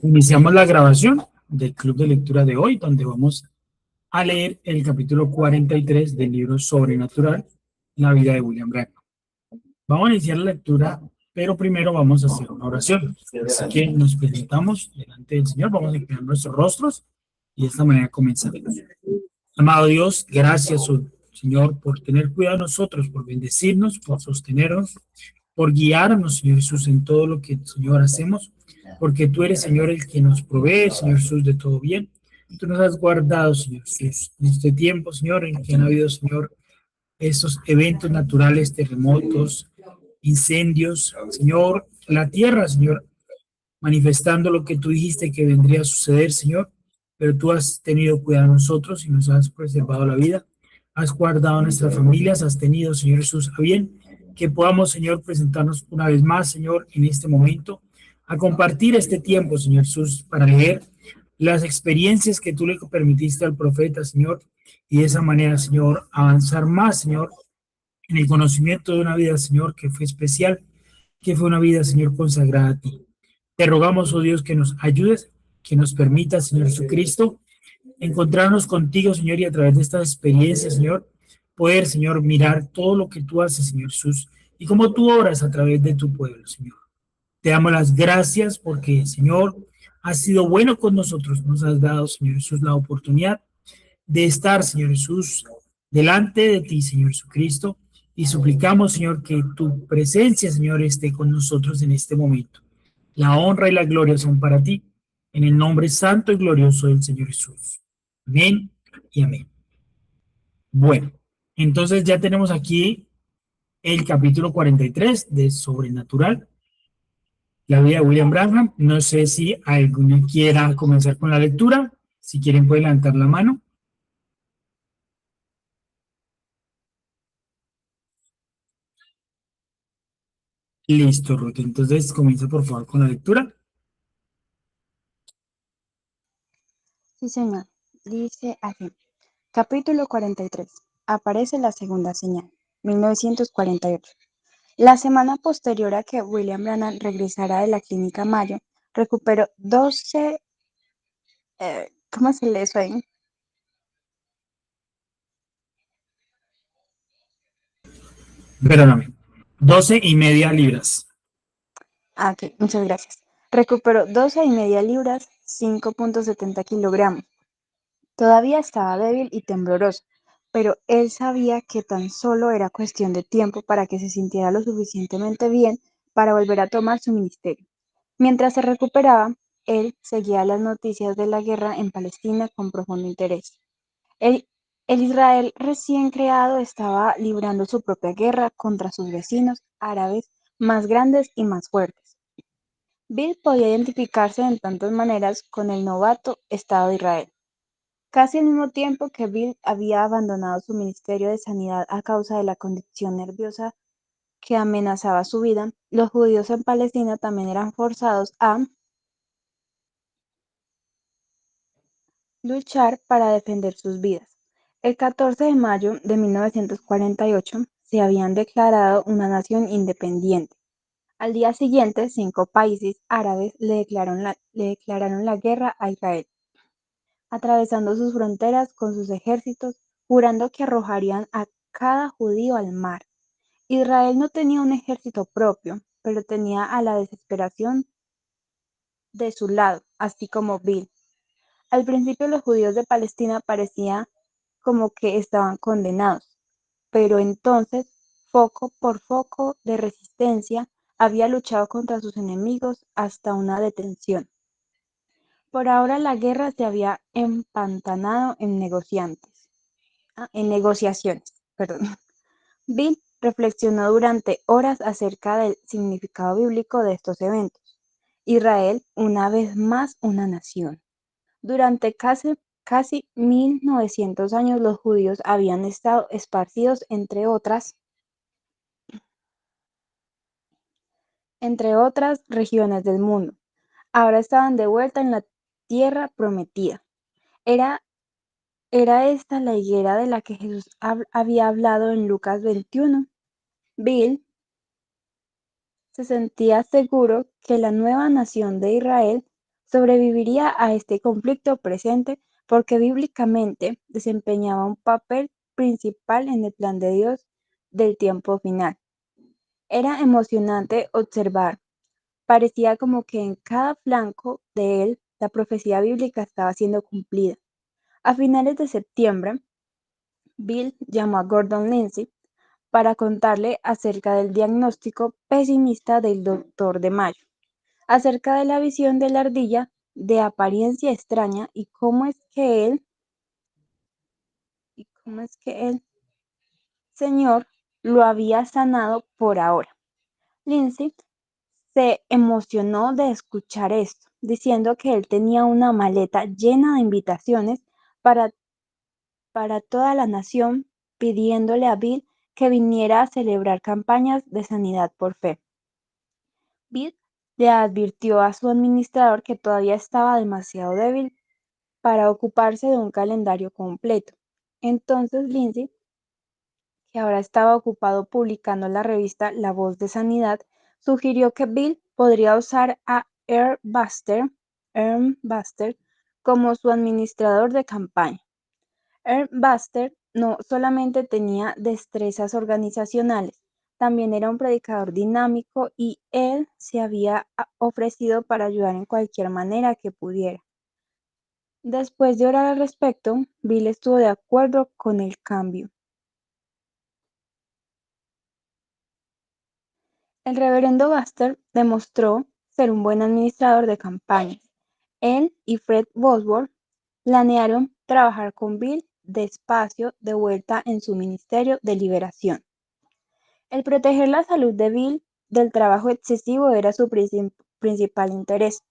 Iniciamos la grabación del club de lectura de hoy, donde vamos a leer el capítulo 43 del libro Sobrenatural, la vida de William Branham. Vamos a iniciar la lectura, pero primero vamos a hacer una oración. Así que nos presentamos delante del Señor, vamos a inclinar nuestros rostros y de esta manera comenzaremos. Amado Dios, gracias, Señor, por tener cuidado de nosotros, por bendecirnos, por sostenernos, por guiarnos, Señor Jesús, en todo lo que, Señor, hacemos, porque tú eres, Señor, el que nos provee, Señor Jesús, de todo bien. Tú nos has guardado, Señor Jesús, en este tiempo, Señor, en que han habido, Señor, estos eventos naturales, terremotos, incendios, Señor, la tierra, Señor, manifestando lo que tú dijiste que vendría a suceder, Señor, pero tú has tenido cuidado de nosotros y nos has preservado la vida, has guardado nuestras familias, has tenido, Señor Jesús, a bien que podamos, Señor, presentarnos una vez más, Señor, en este momento, a compartir este tiempo, Señor Jesús, para leer las experiencias que tú le permitiste al profeta, Señor, y de esa manera, Señor, avanzar más, Señor, en el conocimiento de una vida, Señor, que fue especial, que fue una vida, Señor, consagrada a ti. Te rogamos, oh Dios, que nos ayudes, que nos permita, Señor Jesucristo, encontrarnos contigo, Señor, y a través de estas experiencias, Señor, poder, Señor, mirar todo lo que tú haces, Señor Jesús, y cómo tú obras a través de tu pueblo, Señor. Te damos las gracias porque, Señor, has sido bueno con nosotros. Nos has dado, Señor Jesús, la oportunidad de estar, Señor Jesús, delante de ti, Señor Jesucristo, y suplicamos, Señor, que tu presencia, Señor, esté con nosotros en este momento. La honra y la gloria son para ti, en el nombre santo y glorioso del Señor Jesús. Amén y amén. Bueno, entonces ya tenemos aquí el capítulo 43 de Sobrenatural, la vida de William Branham. No sé si alguno quiera comenzar con la lectura. Si quieren, pueden levantar la mano. Listo, Ruth. Entonces comienza por favor con la lectura. Sí, señor. Dice así. Capítulo 43. Aparece la segunda señal. 1948. La semana posterior a que William Branham regresara de la clínica Mayo, recuperó 12... ¿cómo se lee eso ahí? Perdóname. 12,5 libras. Ok, muchas gracias. Recuperó 12,5 libras, 5,70 kilogramos. Todavía estaba débil y tembloroso, pero él sabía que tan solo era cuestión de tiempo para que se sintiera lo suficientemente bien para volver a tomar su ministerio. Mientras se recuperaba, él seguía las noticias de la guerra en Palestina con profundo interés. El, el Israel recién creado estaba librando su propia guerra contra sus vecinos árabes más grandes y más fuertes. Bill podía identificarse en tantas maneras con el novato Estado de Israel. Casi al mismo tiempo que Bill había abandonado su ministerio de sanidad a causa de la condición nerviosa que amenazaba su vida, los judíos en Palestina también eran forzados a luchar para defender sus vidas. El 14 de mayo de 1948 se habían declarado una nación independiente. Al día siguiente, 5 países árabes le declararon la guerra a Israel, atravesando sus fronteras con sus ejércitos, jurando que arrojarían a cada judío al mar. Israel no tenía un ejército propio, pero tenía a la desesperación de su lado, así como Bill. Al principio los judíos de Palestina parecía como que estaban condenados, pero entonces, foco por foco de resistencia, había luchado contra sus enemigos hasta una detención. Por ahora la guerra se había empantanado en negociaciones. Perdón. Bill reflexionó durante horas acerca del significado bíblico de estos eventos. Israel, una vez más una nación. Durante casi 1900 años los judíos habían estado esparcidos entre otras regiones del mundo. Ahora estaban de vuelta en la tierra prometida. Era, era esta la higuera de la que Jesús había hablado en Lucas 21. Bill se sentía seguro que la nueva nación de Israel sobreviviría a este conflicto presente porque bíblicamente desempeñaba un papel principal en el plan de Dios del tiempo final. Era emocionante observar. Parecía como que en cada flanco de él la profecía bíblica estaba siendo cumplida. A finales de septiembre, Bill llamó a Gordon Lindsay para contarle acerca del diagnóstico pesimista del doctor de Mayo, acerca de la visión de la ardilla de apariencia extraña y cómo es que el Señor lo había sanado por ahora. Lindsay se emocionó de escuchar esto, diciendo que él tenía una maleta llena de invitaciones para, para toda la nación, pidiéndole a Bill que viniera a celebrar campañas de sanidad por fe. Bill le advirtió a su administrador que todavía estaba demasiado débil para ocuparse de un calendario completo. Entonces Lindsay, que ahora estaba ocupado publicando la revista La Voz de Sanidad, sugirió que Bill podría usar a Earl Buster como su administrador de campaña. Earl Buster no solamente tenía destrezas organizacionales, también era un predicador dinámico y él se había ofrecido para ayudar en cualquier manera que pudiera. Después de orar al respecto, Bill estuvo de acuerdo con el cambio. El reverendo Buster demostró ser un buen administrador de campañas. Él y Fred Bosworth planearon trabajar con Bill despacio de vuelta en su ministerio de liberación. El proteger la salud de Bill del trabajo excesivo era su principal interés.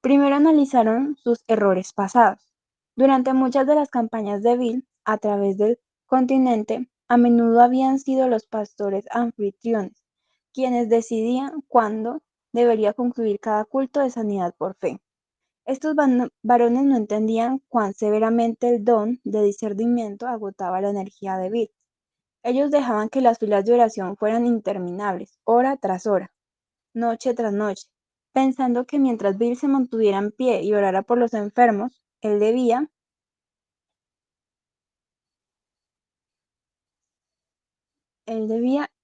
Primero analizaron sus errores pasados. Durante muchas de las campañas de Bill a través del continente, a menudo habían sido los pastores anfitriones quienes decidían cuándo debería concluir cada culto de sanidad por fe. Estos varones no entendían cuán severamente el don de discernimiento agotaba la energía de Bill. Ellos dejaban que las filas de oración fueran interminables, hora tras hora, noche tras noche, pensando que mientras Bill se mantuviera en pie y orara por los enfermos, él debía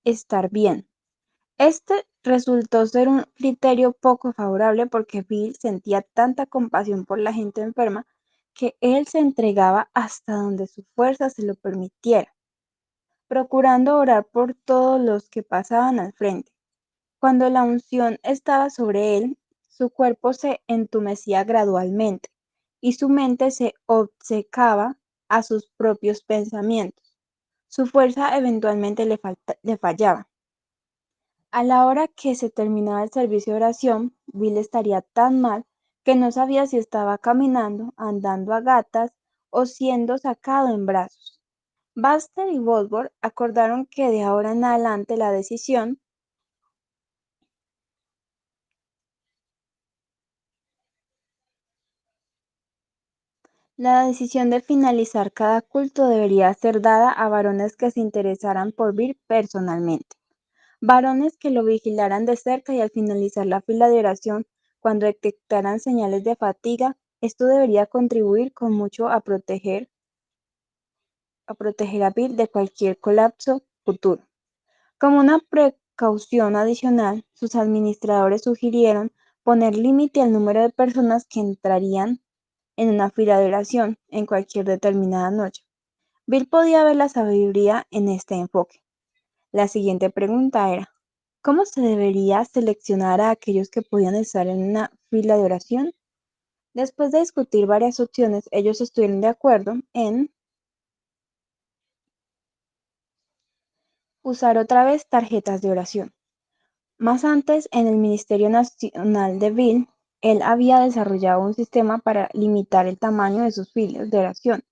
estar bien. Este resultó ser un criterio poco favorable porque Bill sentía tanta compasión por la gente enferma que él se entregaba hasta donde su fuerza se lo permitiera, procurando orar por todos los que pasaban al frente. Cuando la unción estaba sobre él, su cuerpo se entumecía gradualmente y su mente se obcecaba a sus propios pensamientos. Su fuerza eventualmente le fallaba. A la hora que se terminaba el servicio de oración, Bill estaría tan mal que no sabía si estaba caminando, andando a gatas o siendo sacado en brazos. Buster y Bosworth acordaron que de ahora en adelante la decisión de finalizar cada culto debería ser dada a varones que se interesaran por Bill personalmente. Varones que lo vigilaran de cerca y al finalizar la fila de oración, cuando detectaran señales de fatiga, esto debería contribuir con mucho a proteger a Bill de cualquier colapso futuro. Como una precaución adicional, sus administradores sugirieron poner límite al número de personas que entrarían en una fila de oración en cualquier determinada noche. Bill podía ver la sabiduría en este enfoque. La siguiente pregunta era, ¿cómo se debería seleccionar a aquellos que podían estar en una fila de oración? Después de discutir varias opciones, ellos estuvieron de acuerdo en usar otra vez tarjetas de oración. Más antes, en el Ministerio Nacional de Bill, él había desarrollado un sistema para limitar el tamaño de sus filas de oración.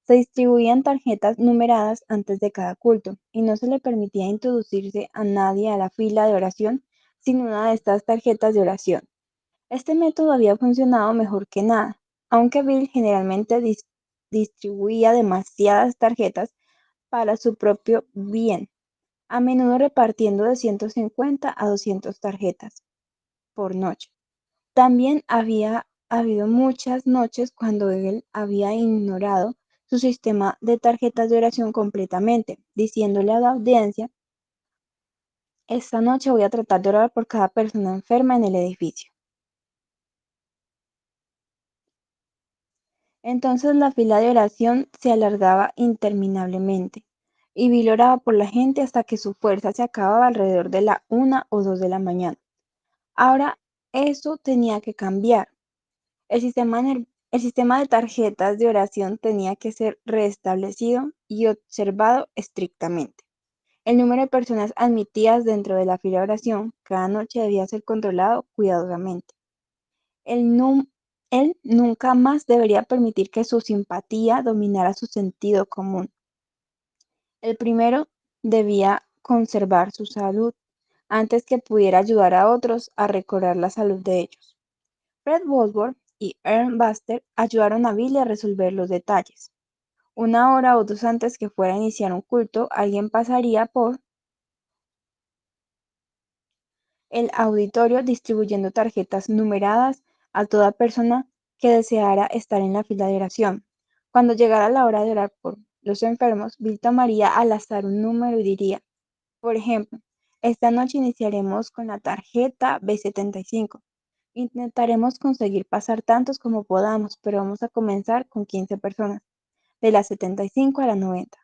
Se distribuían tarjetas numeradas antes de cada culto y no se le permitía introducirse a nadie a la fila de oración sin una de estas tarjetas de oración. Este método había funcionado mejor que nada, aunque Bill generalmente distribuía demasiadas tarjetas para su propio bien, a menudo repartiendo de 150 a 200 tarjetas por noche. También había habido muchas noches cuando él había ignorado su sistema de tarjetas de oración completamente, diciéndole a la audiencia: esta noche voy a tratar de orar por cada persona enferma en el edificio. Entonces la fila de oración se alargaba interminablemente, y Bill oraba por la gente hasta que su fuerza se acababa alrededor de la 1 o 2 de la mañana. Ahora eso tenía que cambiar. El sistema de tarjetas de oración tenía que ser restablecido y observado estrictamente. El número de personas admitidas dentro de la fila de oración cada noche debía ser controlado cuidadosamente. Él nunca más debería permitir que su simpatía dominara su sentido común. El primero debía conservar su salud antes que pudiera ayudar a otros a recobrar la salud de ellos. Fred Bosworth y Ern Buster ayudaron a Billy a resolver los detalles. 1 hora o 2 antes que fuera a iniciar un culto, alguien pasaría por el auditorio distribuyendo tarjetas numeradas a toda persona que deseara estar en la fila de oración. Cuando llegara la hora de orar por los enfermos, Bill tomaría al azar un número y diría: por ejemplo, esta noche iniciaremos con la tarjeta B75. Intentaremos conseguir pasar tantos como podamos, pero vamos a comenzar con 15 personas, de las 75 a la 90.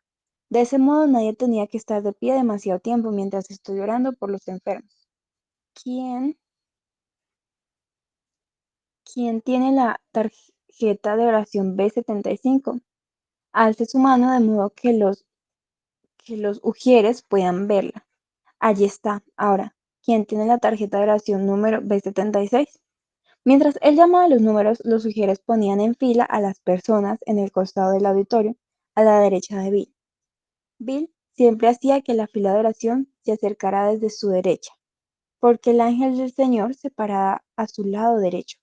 De ese modo nadie tenía que estar de pie demasiado tiempo mientras estoy orando por los enfermos. ¿Quién, quién tiene la tarjeta de oración B75? Alce su mano de modo que los ujieres puedan verla. Allí está. Ahora, ¿quién tiene la tarjeta de oración número B76? Mientras él llamaba los números, los sugieres ponían en fila a las personas en el costado del auditorio, a la derecha de Bill. Bill siempre hacía que la fila de oración se acercara desde su derecha, porque el ángel del Señor se paraba a su lado derecho.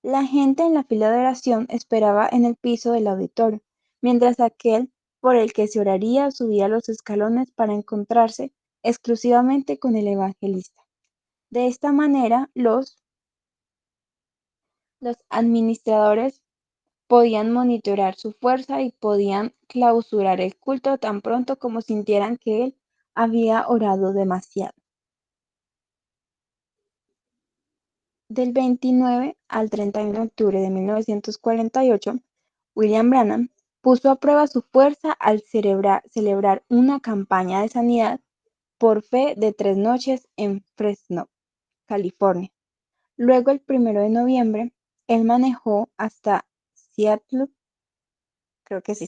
La gente en la fila de oración esperaba en el piso del auditorio, mientras aquel por el que se oraría subía los escalones para encontrarse exclusivamente con el evangelista. De esta manera, los administradores podían monitorear su fuerza y podían clausurar el culto tan pronto como sintieran que él había orado demasiado. Del 29 al 31 de octubre de 1948, William Branham puso a prueba su fuerza al celebrar una campaña de sanidad por fe de 3 noches en Fresno, California. Luego, el 1 de noviembre, él manejó hasta Seattle, creo que sí,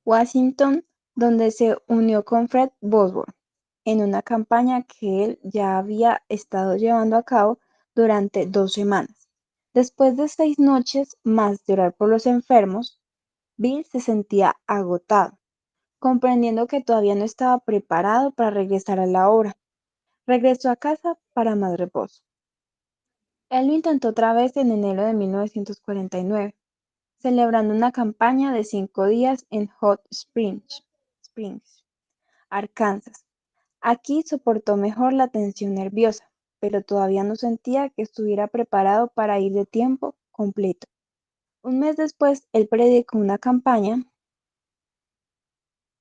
Washington, donde se unió con Fred Bosworth en una campaña que él ya había estado llevando a cabo durante 2 semanas. Después de 6 noches más de orar por los enfermos, Bill se sentía agotado, comprendiendo que todavía no estaba preparado para regresar a la obra. Regresó a casa para más reposo. Él lo intentó otra vez en enero de 1949, celebrando una campaña de 5 días en Hot Springs, Arkansas. Aquí soportó mejor la tensión nerviosa, pero todavía no sentía que estuviera preparado para ir de tiempo completo. Un mes después, él predicó una campaña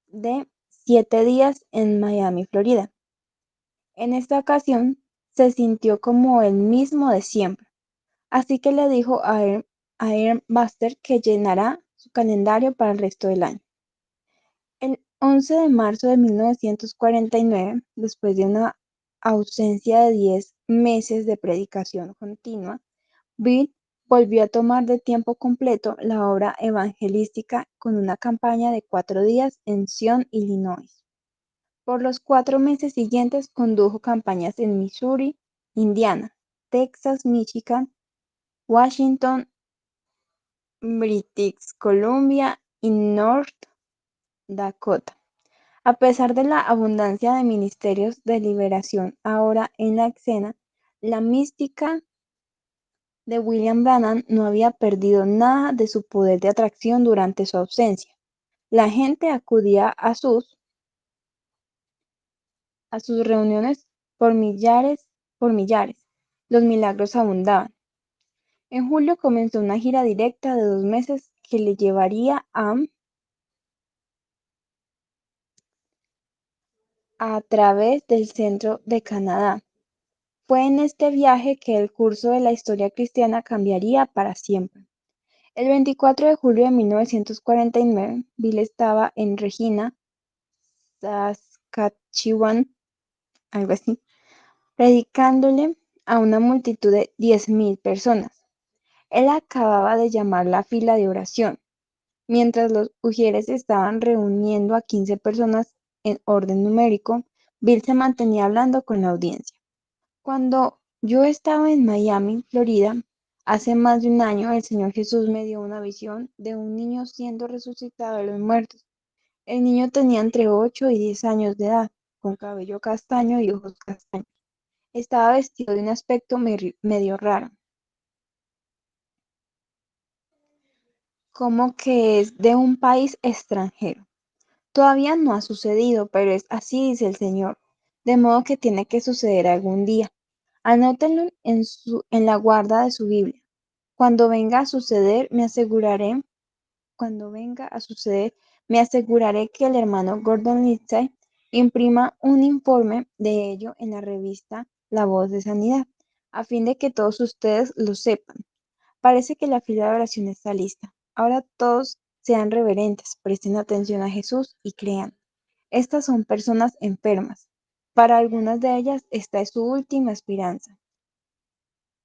de 7 días en Miami, Florida. En esta ocasión, se sintió como el mismo de siempre, así que le dijo a Aaron Buster que llenará su calendario para el resto del año. El 11 de marzo de 1949, después de una ausencia de 10 meses de predicación continua, Bill volvió a tomar de tiempo completo la obra evangelística con una campaña de 4 días en Sion, Illinois. Por los 4 meses siguientes condujo campañas en Missouri, Indiana, Texas, Michigan, Washington, British Columbia y North Dakota. A pesar de la abundancia de ministerios de liberación ahora en la escena, la mística de William Branham no había perdido nada de su poder de atracción durante su ausencia. La gente acudía a sus reuniones por millares. Los milagros abundaban. En julio comenzó una gira directa de 2 meses que le llevaría a través del centro de Canadá. Fue en este viaje que el curso de la historia cristiana cambiaría para siempre. El 24 de julio de 1949, Bill estaba en Regina, Saskatchewan, algo así, predicándole a una multitud de 10,000 personas. Él acababa de llamar la fila de oración, mientras los ujieres estaban reuniendo a 15 personas en orden numérico. Bill se mantenía hablando con la audiencia. Cuando yo estaba en Miami, Florida, hace más de un año, el Señor Jesús me dio una visión de un niño siendo resucitado de los muertos. El niño tenía entre 8 y 10 años de edad, con cabello castaño y ojos castaños. Estaba vestido de un aspecto medio raro, como que es de un país extranjero. Todavía no ha sucedido, pero es así, dice el Señor, de modo que tiene que suceder algún día. Anótenlo en la guarda de su Biblia. Cuando venga a suceder, me aseguraré que el hermano Gordon Lindsay imprima un informe de ello en la revista La Voz de Sanidad, a fin de que todos ustedes lo sepan. Parece que la fila de oración está lista. Ahora todos sean reverentes, presten atención a Jesús y crean. Estas son personas enfermas. Para algunas de ellas esta es su última esperanza.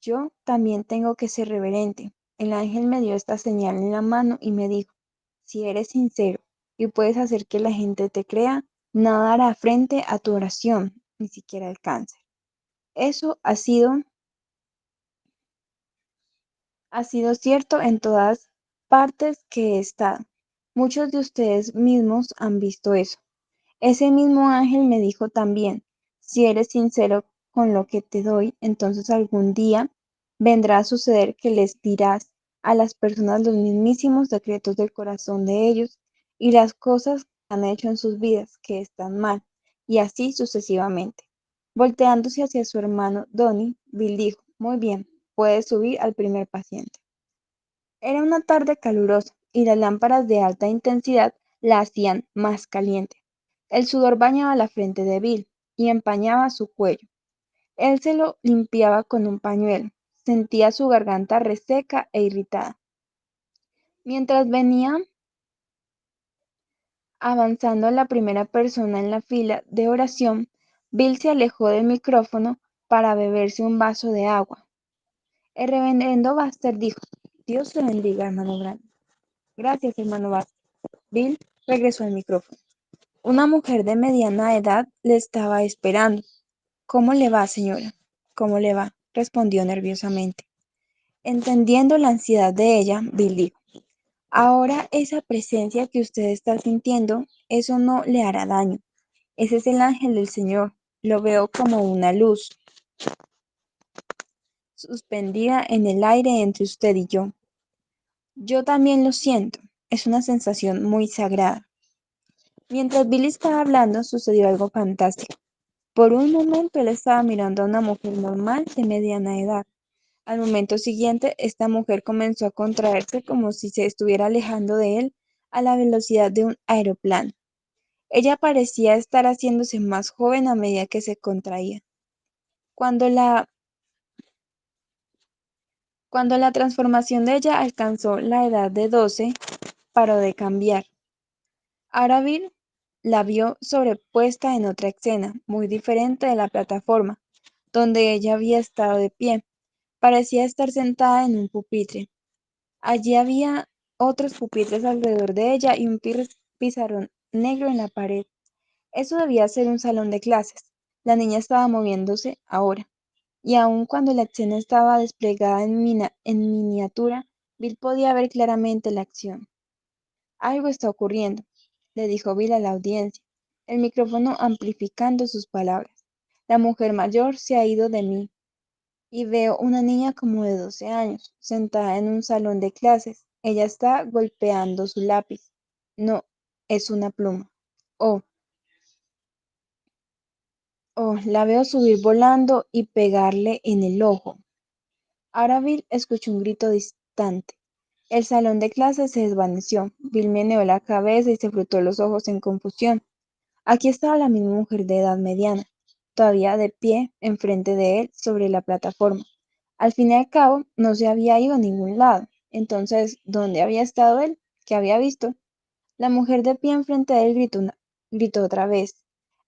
Yo también tengo que ser reverente. El ángel me dio esta señal en la mano y me dijo, si eres sincero y puedes hacer que la gente te crea, nada hará frente a tu oración, ni siquiera el cáncer. Eso ha sido cierto en todas partes que he estado. Muchos de ustedes mismos han visto eso. Ese mismo ángel me dijo también, si eres sincero con lo que te doy, entonces algún día vendrá a suceder que les dirás a las personas los mismísimos secretos del corazón de ellos y las cosas que han hecho en sus vidas que están mal, y así sucesivamente. Volteándose hacia su hermano Donnie, Bill dijo, muy bien, puedes subir al primer paciente. Era una tarde calurosa y las lámparas de alta intensidad la hacían más caliente. El sudor bañaba la frente de Bill y empañaba su cuello. Él se lo limpiaba con un pañuelo. Sentía su garganta reseca e irritada. Mientras venía avanzando la primera persona en la fila de oración, Bill se alejó del micrófono para beberse un vaso de agua. El reverendo Baxter dijo, Dios te bendiga, hermano Grant. Gracias, hermano Baxter. Bill regresó al micrófono. Una mujer de mediana edad le estaba esperando. ¿Cómo le va, señora? ¿Cómo le va? Respondió nerviosamente. Entendiendo la ansiedad de ella, Bill dijo, ahora esa presencia que usted está sintiendo, eso no le hará daño. Ese es el ángel del Señor. Lo veo como una luz suspendida en el aire entre usted y yo. Yo también lo siento. Es una sensación muy sagrada. Mientras Billy estaba hablando, sucedió algo fantástico. Por un momento él estaba mirando a una mujer normal de mediana edad. Al momento siguiente, esta mujer comenzó a contraerse como si se estuviera alejando de él a la velocidad de un aeroplano. Ella parecía estar haciéndose más joven a medida que se contraía. Cuando la, cuando la transformación de ella alcanzó la edad de 12, paró de cambiar. Arabil la vio sobrepuesta en otra escena, muy diferente de la plataforma, donde ella había estado de pie. Parecía estar sentada en un pupitre. Allí había otros pupitres alrededor de ella y un pizarrón negro en la pared. Eso debía ser un salón de clases. La niña estaba moviéndose ahora, y aun cuando la escena estaba desplegada en miniatura, Bill podía ver claramente la acción. Algo está ocurriendo, le dijo Bill a la audiencia, el micrófono amplificando sus palabras. La mujer mayor se ha ido de mí y veo una niña como de 12 años, sentada en un salón de clases. Ella está golpeando su lápiz. No, es una pluma. Oh, oh, la veo subir volando y pegarle en el ojo. Ahora Bill escuchó un grito distante. El salón de clases se desvaneció. Bill meneó la cabeza y se frotó los ojos en confusión. Aquí estaba la misma mujer de edad mediana, todavía de pie enfrente de él sobre la plataforma. Al fin y al cabo, no se había ido a ningún lado. Entonces, ¿dónde había estado él? ¿Qué había visto? La mujer de pie enfrente de él gritó otra vez.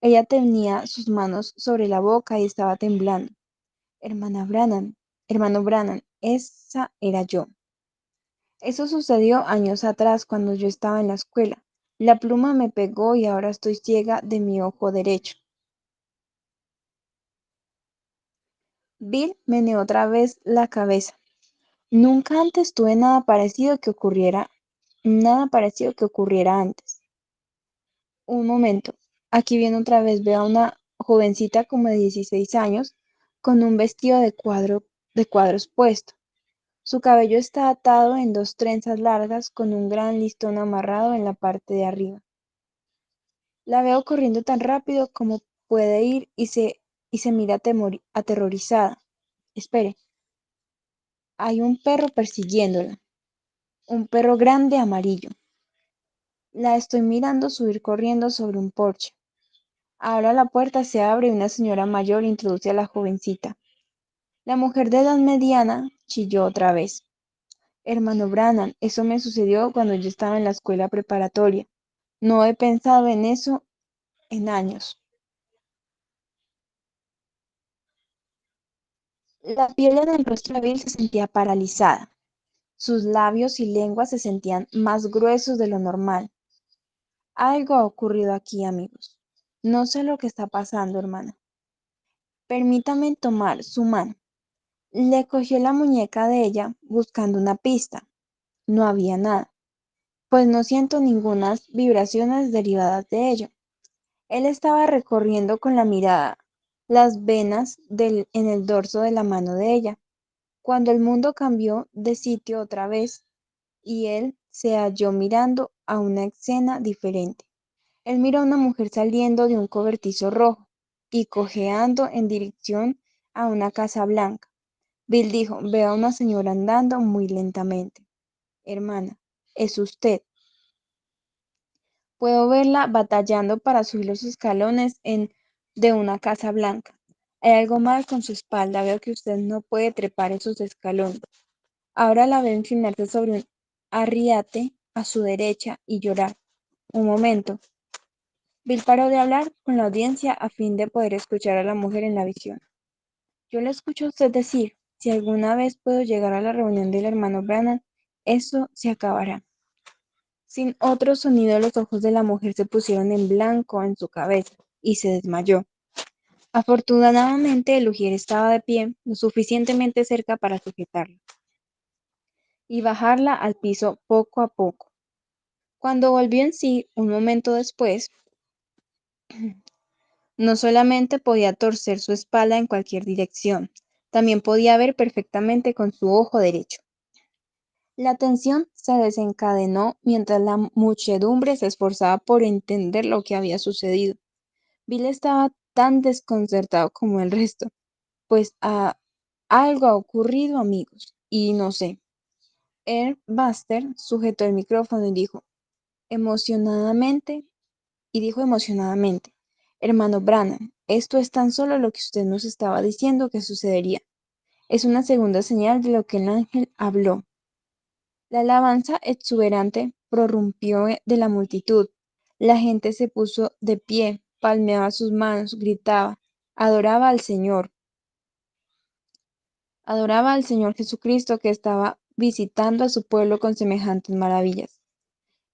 Ella tenía sus manos sobre la boca y estaba temblando. Hermana Brannan, hermano Brannan, esa era yo. Eso sucedió años atrás cuando yo estaba en la escuela. La pluma me pegó y ahora estoy ciega de mi ojo derecho. Bill meneó otra vez la cabeza. Nunca antes tuve nada parecido que ocurriera antes. Un momento, aquí viene otra vez, veo a una jovencita como de 16 años con un vestido de cuadros puesto. Su cabello está atado en dos trenzas largas con un gran listón amarrado en la parte de arriba. La veo corriendo tan rápido como puede ir y se mira aterrorizada. Espere, hay un perro persiguiéndola, un perro grande amarillo. La estoy mirando subir corriendo sobre un porche. Ahora la puerta se abre y una señora mayor introduce a la jovencita. La mujer de edad mediana chilló otra vez. Hermano Brannan, eso me sucedió cuando yo estaba en la escuela preparatoria. No he pensado en eso en años. La piel en el rostro de Bill se sentía paralizada. Sus labios y lengua se sentían más gruesos de lo normal. Algo ha ocurrido aquí, amigos. No sé lo que está pasando, hermana. Permítame tomar su mano. Le cogió la muñeca de ella buscando una pista. No había nada, pues no siento ninguna vibraciones derivadas de ello. Él estaba recorriendo con la mirada las venas en el dorso de la mano de ella, cuando el mundo cambió de sitio otra vez y él se halló mirando a una escena diferente. Él miró a una mujer saliendo de un cobertizo rojo y cojeando en dirección a una casa blanca. Bill dijo, veo a una señora andando muy lentamente. Hermana, es usted. Puedo verla batallando para subir los escalones de una casa blanca. Hay algo mal con su espalda. Veo que usted no puede trepar esos escalones. Ahora la veo inclinarse sobre un arriate a su derecha y llorar. Un momento. Bill paró de hablar con la audiencia a fin de poder escuchar a la mujer en la visión. Yo le escucho a usted decir, si alguna vez puedo llegar a la reunión del hermano Brannan, eso se acabará. Sin otro sonido, los ojos de la mujer se pusieron en blanco en su cabeza y se desmayó. Afortunadamente, el ujier estaba de pie, lo suficientemente cerca para sujetarla y bajarla al piso poco a poco. Cuando volvió en sí, un momento después, no solamente podía torcer su espalda en cualquier dirección, también podía ver perfectamente con su ojo derecho. La tensión se desencadenó mientras la muchedumbre se esforzaba por entender lo que había sucedido. Bill estaba tan desconcertado como el resto, pues algo ha ocurrido, amigos, y no sé. Air Buster sujetó el micrófono emocionadamente, y dijo emocionadamente, hermano Brannan, esto es tan solo lo que usted nos estaba diciendo que sucedería. Es una segunda señal de lo que el ángel habló. La alabanza exuberante prorrumpió de la multitud. La gente se puso de pie, palmeaba sus manos, gritaba, adoraba al Señor. Adoraba al Señor Jesucristo que estaba visitando a su pueblo con semejantes maravillas.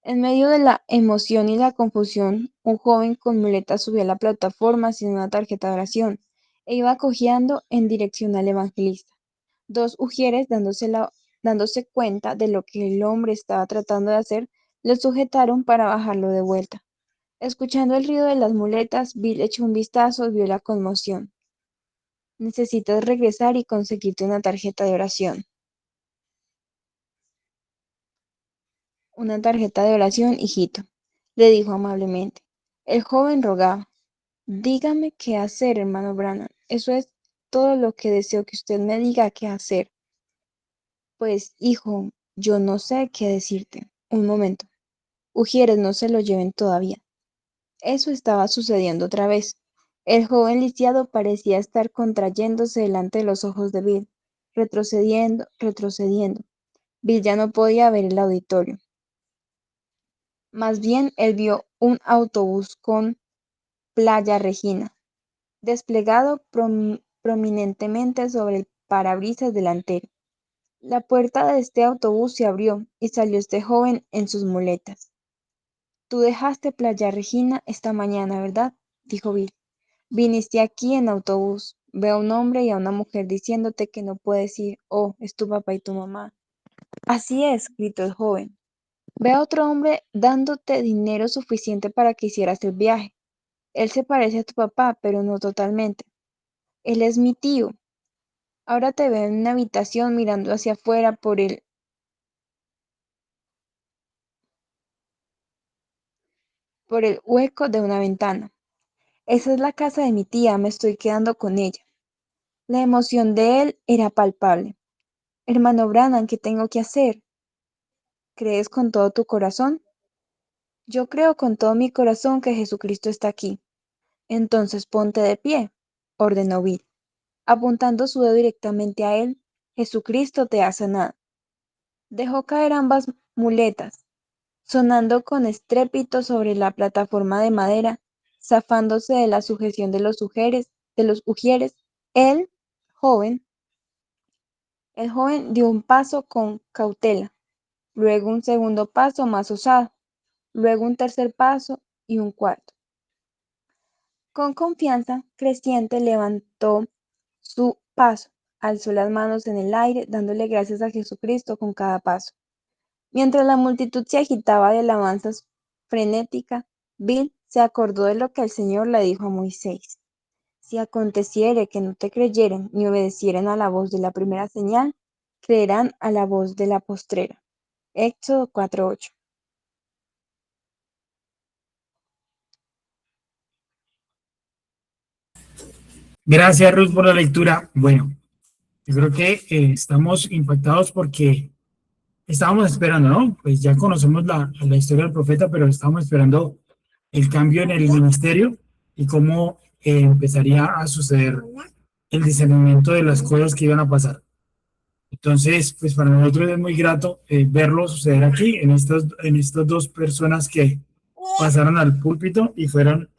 En medio de la emoción y la confusión, un joven con muletas subió a la plataforma sin una tarjeta de oración e iba cojeando en dirección al evangelista. Dos ujieres, dándose cuenta de lo que el hombre estaba tratando de hacer, lo sujetaron para bajarlo de vuelta. Escuchando el ruido de las muletas, Bill echó un vistazo y vio la conmoción. Necesitas regresar y conseguirte una tarjeta de oración. Una tarjeta de oración, hijito, le dijo amablemente. El joven rogaba. Dígame qué hacer, hermano Brannan. Eso es todo lo que deseo que usted me diga qué hacer. Pues, hijo, yo no sé qué decirte. Un momento. Ujieres no se lo lleven todavía. Eso estaba sucediendo otra vez. El joven lisiado parecía estar contrayéndose delante de los ojos de Bill, retrocediendo, retrocediendo. Bill ya no podía ver el auditorio. Más bien, él vio un autobús con Playa Regina, desplegado prominentemente sobre el parabrisas delantero. La puerta de este autobús se abrió y salió este joven en sus muletas. Tú dejaste Playa Regina esta mañana, ¿verdad? Dijo Bill. Viniste aquí en autobús. Veo a un hombre y a una mujer diciéndote que no puedes ir. Oh, es tu papá y tu mamá. Así es, gritó el joven. Ve a otro hombre dándote dinero suficiente para que hicieras el viaje. Él se parece a tu papá, pero no totalmente. Él es mi tío. Ahora te veo en una habitación mirando hacia afuera por el hueco de una ventana. Esa es la casa de mi tía, me estoy quedando con ella. La emoción de él era palpable. Hermano Branham, ¿qué tengo que hacer? ¿Crees con todo tu corazón? Yo creo con todo mi corazón que Jesucristo está aquí. Entonces ponte de pie, ordenó Bill, apuntando su dedo directamente a él. Jesucristo te ha sanado. Dejó caer ambas muletas, sonando con estrépito sobre la plataforma de madera, zafándose de la sujeción de los ujieres. El joven, el joven dio un paso con cautela, luego un segundo paso más osado, luego un tercer paso y un cuarto. Con confianza creciente levantó su paso, alzó las manos en el aire, dándole gracias a Jesucristo con cada paso. Mientras la multitud se agitaba de alabanzas frenética, Bill se acordó de lo que el Señor le dijo a Moisés. Si aconteciere que no te creyeren ni obedecieren a la voz de la primera señal, creerán a la voz de la postrera. Éxodo 4:8. Gracias, Ruth, por la lectura. Bueno, yo creo que estamos impactados porque estábamos esperando, ¿no? Pues ya conocemos la historia del profeta, pero estábamos esperando el cambio en el ministerio y cómo empezaría a suceder el discernimiento de las cosas que iban a pasar. Entonces, pues para nosotros es muy grato verlo suceder aquí, en estas dos personas que pasaron al púlpito y fueron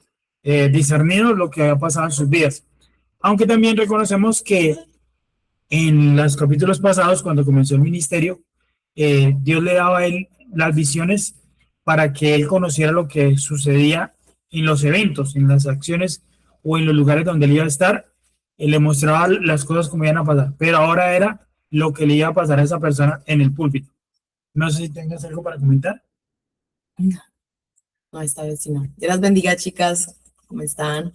discernidos lo que había pasado en sus vidas. Aunque también reconocemos que en los capítulos pasados, cuando comenzó el ministerio, Dios le daba a él las visiones para que él conociera lo que sucedía en los eventos, en las acciones o en los lugares donde él iba a estar. Él le mostraba las cosas como iban a pasar, pero ahora era lo que le iba a pasar a esa persona en el púlpito. No sé si tengas algo para comentar. No, no, esta vez sí no. Dios las bendiga, chicas. ¿Cómo están?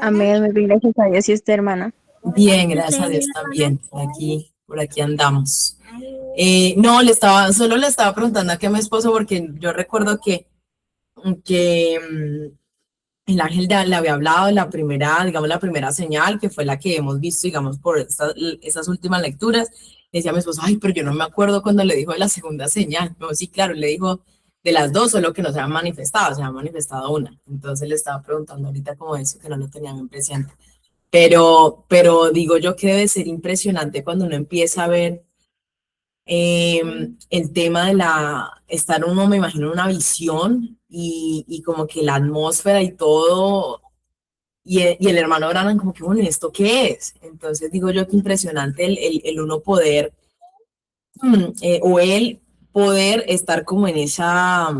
Amén, muy bien, gracias a Dios y esta hermana. Bien, gracias a Dios también. Por aquí andamos. No, solo le estaba preguntando aquí a mi esposo porque yo recuerdo que el ángel le había hablado de la primera, digamos, la primera señal, que fue la que hemos visto, digamos, por estas últimas lecturas. Le decía a mi esposo, ay, pero yo no me acuerdo cuando le dijo de la segunda señal. No, sí, claro, le dijo de las dos, solo que no se se ha manifestado una. Entonces le estaba preguntando ahorita como eso, que no lo tenía bien presente. Pero digo yo que debe ser impresionante cuando uno empieza a ver el tema de estar uno, me imagino, en una visión y como que la atmósfera y todo, y el hermano Branham como que, bueno, ¿esto qué es? Entonces digo yo que impresionante el uno poder, o él poder estar como en esas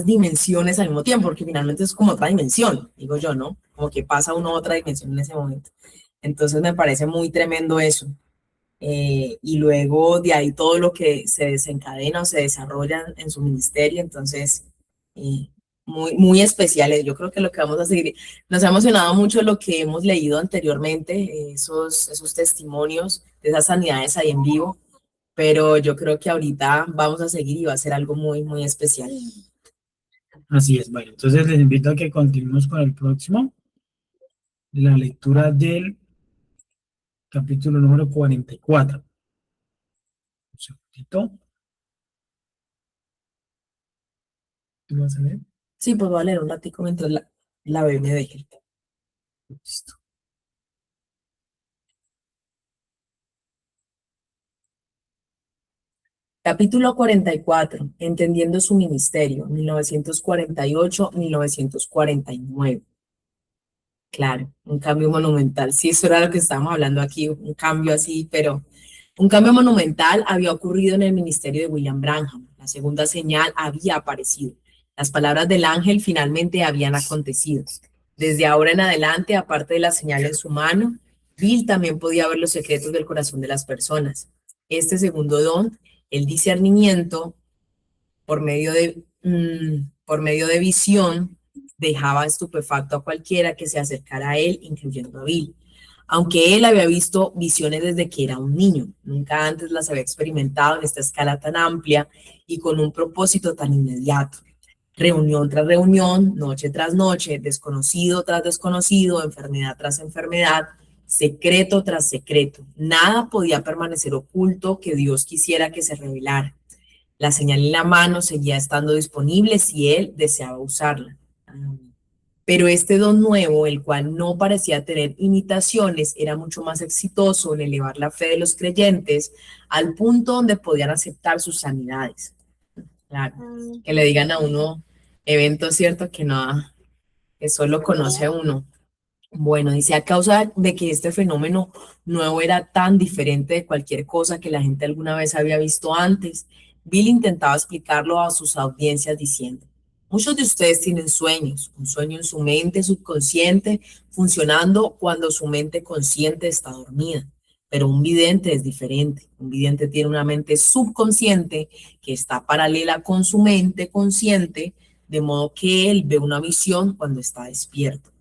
dimensiones al mismo tiempo, porque finalmente es como otra dimensión, digo yo, ¿no? Como que pasa uno a otra dimensión en ese momento. Entonces me parece muy tremendo eso. Y luego de ahí todo lo que se desencadena o se desarrolla en su ministerio, entonces eh, muy especiales. Yo creo que lo que vamos a seguir, nos ha emocionado mucho lo que hemos leído anteriormente, esos testimonios de esas sanidades ahí en vivo, pero yo creo que ahorita vamos a seguir y va a ser algo muy especial. Así es, bueno, entonces les invito a que continuemos con el próximo, la lectura del capítulo número 44. Un segundito. ¿Tú vas a leer? Sí, pues voy a leer un ratico mientras la bebé me deje. Listo. Capítulo 44, Entendiendo su ministerio, 1948-1949. Claro, un cambio monumental. Sí, eso era lo que estábamos hablando aquí, un cambio así, pero un cambio monumental había ocurrido en el ministerio de William Branham. La segunda señal había aparecido. Las palabras del ángel finalmente habían acontecido. Desde ahora en adelante, aparte de la señal en su mano, Bill también podía ver los secretos del corazón de las personas. Este segundo don, el discernimiento, por medio de visión, dejaba estupefacto a cualquiera que se acercara a él, incluyendo a Bill. Aunque él había visto visiones desde que era un niño, nunca antes las había experimentado en esta escala tan amplia y con un propósito tan inmediato. Reunión tras reunión, noche tras noche, desconocido tras desconocido, enfermedad tras enfermedad, secreto tras secreto. Nada podía permanecer oculto que Dios quisiera que se revelara. La señal en la mano seguía estando disponible si él deseaba usarla. Pero este don nuevo, el cual no parecía tener imitaciones, era mucho más exitoso en elevar la fe de los creyentes al punto donde podían aceptar sus sanidades. Claro, que le digan a uno eventos ciertos que no, que solo conoce uno. Bueno, dice, a causa de que este fenómeno nuevo era tan diferente de cualquier cosa que la gente alguna vez había visto antes, Bill intentaba explicarlo a sus audiencias diciendo, muchos de ustedes tienen sueños, un sueño en su mente subconsciente funcionando cuando su mente consciente está dormida, pero un vidente es diferente. Un vidente tiene una mente subconsciente que está paralela con su mente consciente, de modo que él ve una visión cuando está despierto.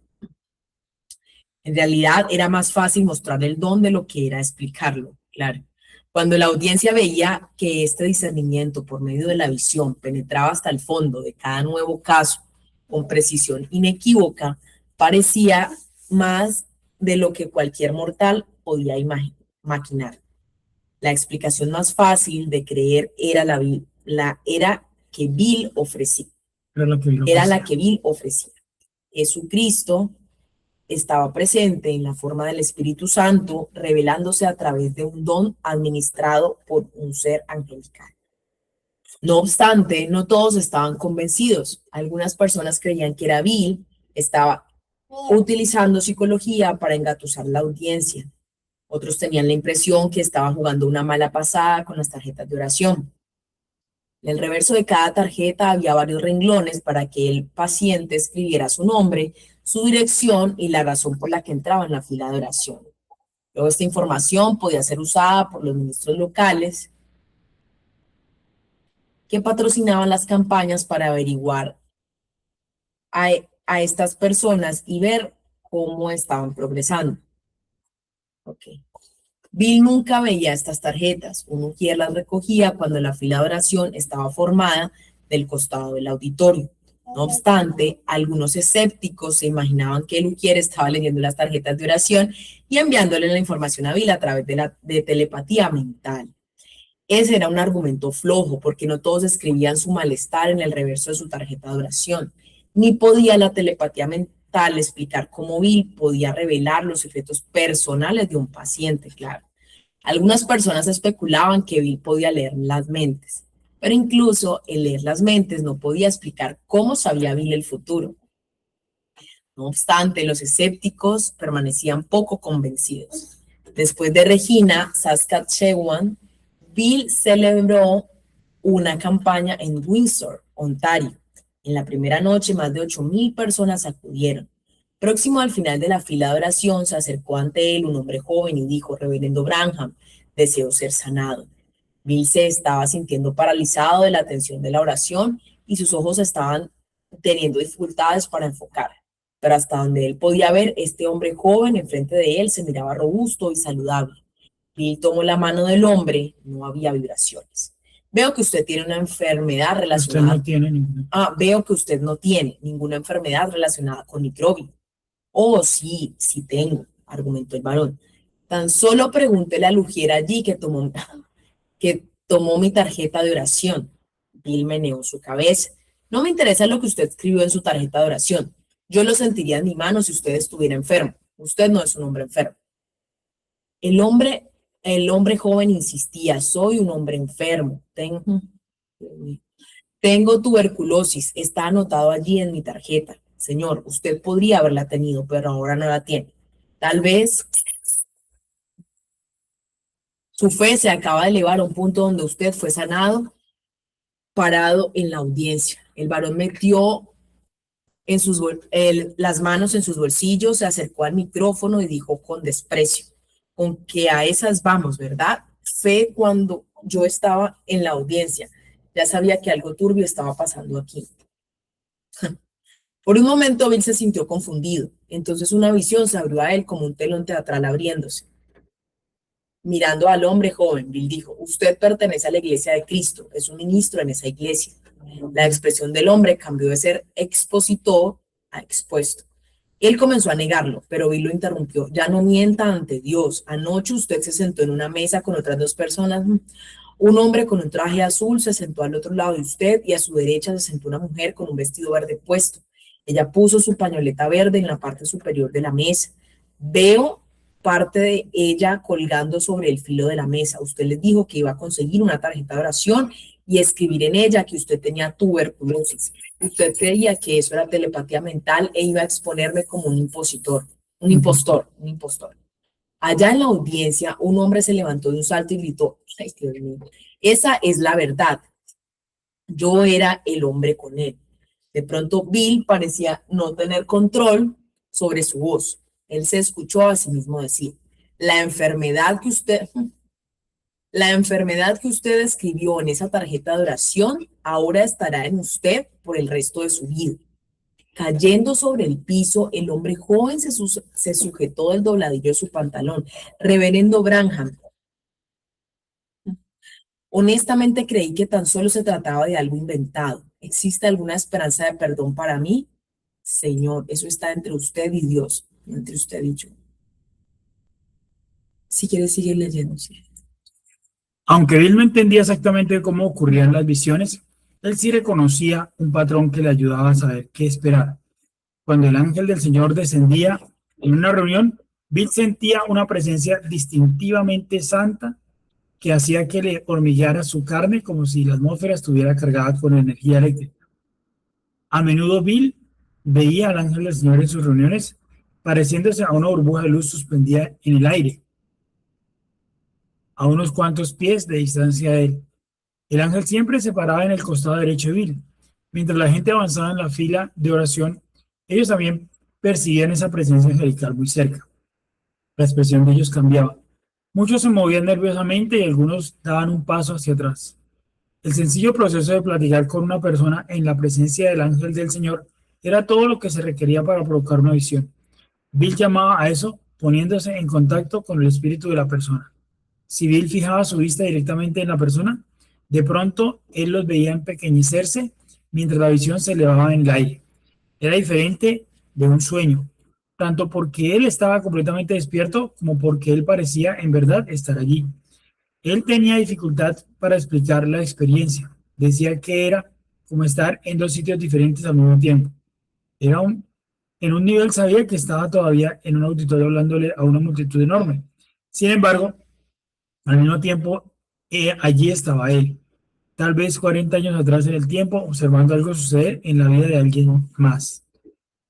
En realidad era más fácil mostrar el don de lo que era explicarlo, claro. Cuando la audiencia veía que este discernimiento por medio de la visión penetraba hasta el fondo de cada nuevo caso con precisión inequívoca, parecía más de lo que cualquier mortal podía maquinar. La explicación más fácil de creer era que Bill ofrecía. Era la que Bill ofrecía. Jesucristo estaba presente en la forma del Espíritu Santo, revelándose a través de un don administrado por un ser angelical. No obstante, no todos estaban convencidos. Algunas personas creían que era Bill, estaba utilizando psicología para engatusar la audiencia. Otros tenían la impresión que estaba jugando una mala pasada con las tarjetas de oración. En el reverso de cada tarjeta había varios renglones para que el paciente escribiera su nombre, su dirección y la razón por la que entraba en la fila de oración. Luego esta información podía ser usada por los ministros locales que patrocinaban las campañas para averiguar a estas personas y ver cómo estaban progresando. Okay. Bill nunca veía estas tarjetas. Un ujier las recogía cuando la fila de oración estaba formada del costado del auditorio. No obstante, algunos escépticos se imaginaban que el ujier estaba leyendo las tarjetas de oración y enviándole la información a Bill a través de telepatía mental. Ese era un argumento flojo porque no todos escribían su malestar en el reverso de su tarjeta de oración, ni podía la telepatía mental explicar cómo Bill podía revelar los secretos personales de un paciente, claro. Algunas personas especulaban que Bill podía leer las mentes, pero incluso el leer las mentes no podía explicar cómo sabía Bill el futuro. No obstante, los escépticos permanecían poco convencidos. Después de Regina Saskatchewan, Bill celebró una campaña en Windsor, Ontario. En la primera noche, más de 8,000 personas acudieron. Próximo al final de la fila de oración, se acercó ante él un hombre joven y dijo, Reverendo Branham, deseo ser sanado. Bill se estaba sintiendo paralizado de la tensión de la oración y sus ojos estaban teniendo dificultades para enfocar. Pero hasta donde él podía ver, este hombre joven enfrente de él se miraba robusto y saludable. Bill tomó la mano del hombre, no había vibraciones. Veo que usted tiene una enfermedad relacionada. Usted no tiene ninguna. Veo que usted no tiene ninguna enfermedad relacionada con microbio. Oh, sí, sí tengo, argumentó el varón. Tan solo pregúntele a Lugier allí que tomó mi tarjeta de oración. Bill meneó su cabeza. No me interesa lo que usted escribió en su tarjeta de oración. Yo lo sentiría en mi mano si usted estuviera enfermo. Usted no es un hombre enfermo. El hombre joven insistía, soy un hombre enfermo. Tengo tuberculosis, está anotado allí en mi tarjeta. Señor, usted podría haberla tenido, pero ahora no la tiene. Tal vez su fe se acaba de elevar a un punto donde usted fue sanado, parado en la audiencia. El varón metió las manos en sus bolsillos, se acercó al micrófono y dijo con desprecio, con que a esas vamos, ¿verdad? Fe cuando yo estaba en la audiencia. Ya sabía que algo turbio estaba pasando aquí. Por un momento Bill se sintió confundido. Entonces una visión se abrió a él como un telón teatral abriéndose. Mirando al hombre joven, Bill dijo, usted pertenece a la iglesia de Cristo, es un ministro en esa iglesia. La expresión del hombre cambió de ser expositor a expuesto. Él comenzó a negarlo, pero Bill lo interrumpió. Ya no mienta ante Dios. Anoche usted se sentó en una mesa con otras dos personas. Un hombre con un traje azul se sentó al otro lado de usted y a su derecha se sentó una mujer con un vestido verde puesto. Ella puso su pañoleta verde en la parte superior de la mesa. Veo parte de ella colgando sobre el filo de la mesa. Usted les dijo que iba a conseguir una tarjeta de oración y escribir en ella que usted tenía tuberculosis. Usted creía que eso era telepatía mental e iba a exponerme como un impostor. Allá en la audiencia, un hombre se levantó de un salto y gritó, ay, Dios mío, esa es la verdad. Yo era el hombre con él. De pronto Bill parecía no tener control sobre su voz. Él se escuchó a sí mismo decir, la enfermedad que usted escribió en esa tarjeta de oración ahora estará en usted por el resto de su vida. Cayendo sobre el piso, el hombre joven se sujetó del dobladillo de su pantalón. Reverendo Branham, honestamente creí que tan solo se trataba de algo inventado. ¿Existe alguna esperanza de perdón para mí? Señor, eso está entre usted y Dios, no entre usted y yo. Si quieres, sigue leyendo. Sí. Aunque Bill no entendía exactamente cómo ocurrían las visiones, él sí reconocía un patrón que le ayudaba a saber qué esperar. Cuando el ángel del Señor descendía en una reunión, Bill sentía una presencia distintivamente santa que hacía que le hormigueara su carne como si la atmósfera estuviera cargada con energía eléctrica. A menudo Bill veía al ángel del Señor en sus reuniones pareciéndose a una burbuja de luz suspendida en el aire, a unos cuantos pies de distancia de él. El ángel siempre se paraba en el costado derecho de Bill. Mientras la gente avanzaba en la fila de oración, ellos también percibían esa presencia angelical muy cerca. La expresión de ellos cambiaba. Muchos se movían nerviosamente y algunos daban un paso hacia atrás. El sencillo proceso de platicar con una persona en la presencia del ángel del Señor era todo lo que se requería para provocar una visión. Bill llamaba a eso poniéndose en contacto con el espíritu de la persona. Si Bill fijaba su vista directamente en la persona, de pronto él los veía empequeñecerse mientras la visión se elevaba en el aire. Era diferente de un sueño, tanto porque él estaba completamente despierto como porque él parecía en verdad estar allí. Él tenía dificultad para explicar la experiencia. Decía que era como estar en dos sitios diferentes al mismo tiempo. En un nivel sabía que estaba todavía en un auditorio hablándole a una multitud enorme. Sin embargo, al mismo tiempo, allí estaba él, tal vez 40 años atrás en el tiempo, observando algo suceder en la vida de alguien más.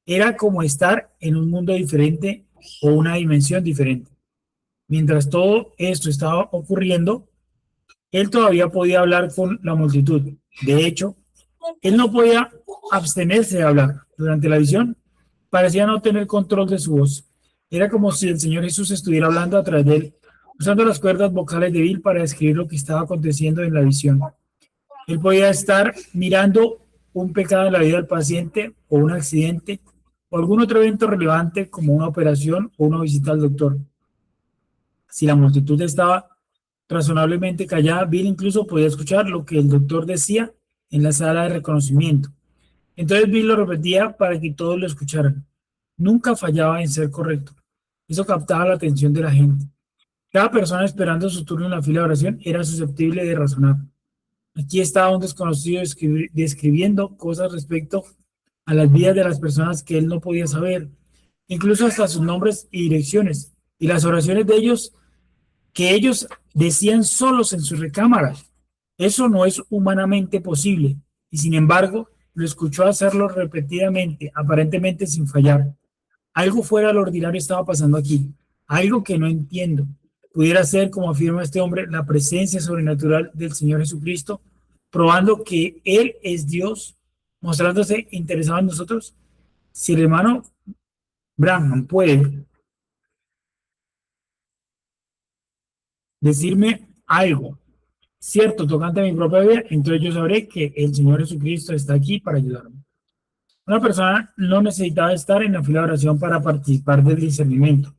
Era como estar en un mundo diferente o una dimensión diferente. Mientras todo esto estaba ocurriendo, él todavía podía hablar con la multitud. De hecho, él no podía abstenerse de hablar. Durante la visión, parecía no tener control de su voz. Era como si el Señor Jesús estuviera hablando a través de él, usando las cuerdas vocales de Bill para describir lo que estaba aconteciendo en la visión. Él podía estar mirando un pecado en la vida del paciente o un accidente o algún otro evento relevante como una operación o una visita al doctor. Si la multitud estaba razonablemente callada, Bill incluso podía escuchar lo que el doctor decía en la sala de reconocimiento. Entonces Bill lo repetía para que todos lo escucharan. Nunca fallaba en ser correcto. Eso captaba la atención de la gente. Cada persona esperando su turno en la fila de oración era susceptible de razonar. Aquí estaba un desconocido describiendo cosas respecto a las vidas de las personas que él no podía saber, incluso hasta sus nombres y direcciones, y las oraciones de ellos que ellos decían solos en sus recámaras. Eso no es humanamente posible, y sin embargo lo escuchó hacerlo repetidamente, aparentemente sin fallar. Algo fuera de lo ordinario estaba pasando aquí, algo que no entiendo. Pudiera ser, como afirma este hombre, la presencia sobrenatural del Señor Jesucristo, probando que Él es Dios, mostrándose interesado en nosotros. Si el hermano Branham puede decirme algo cierto tocante a mi propia vida, entonces yo sabré que el Señor Jesucristo está aquí para ayudarme. Una persona no necesitaba estar en la fila de oración para participar del discernimiento.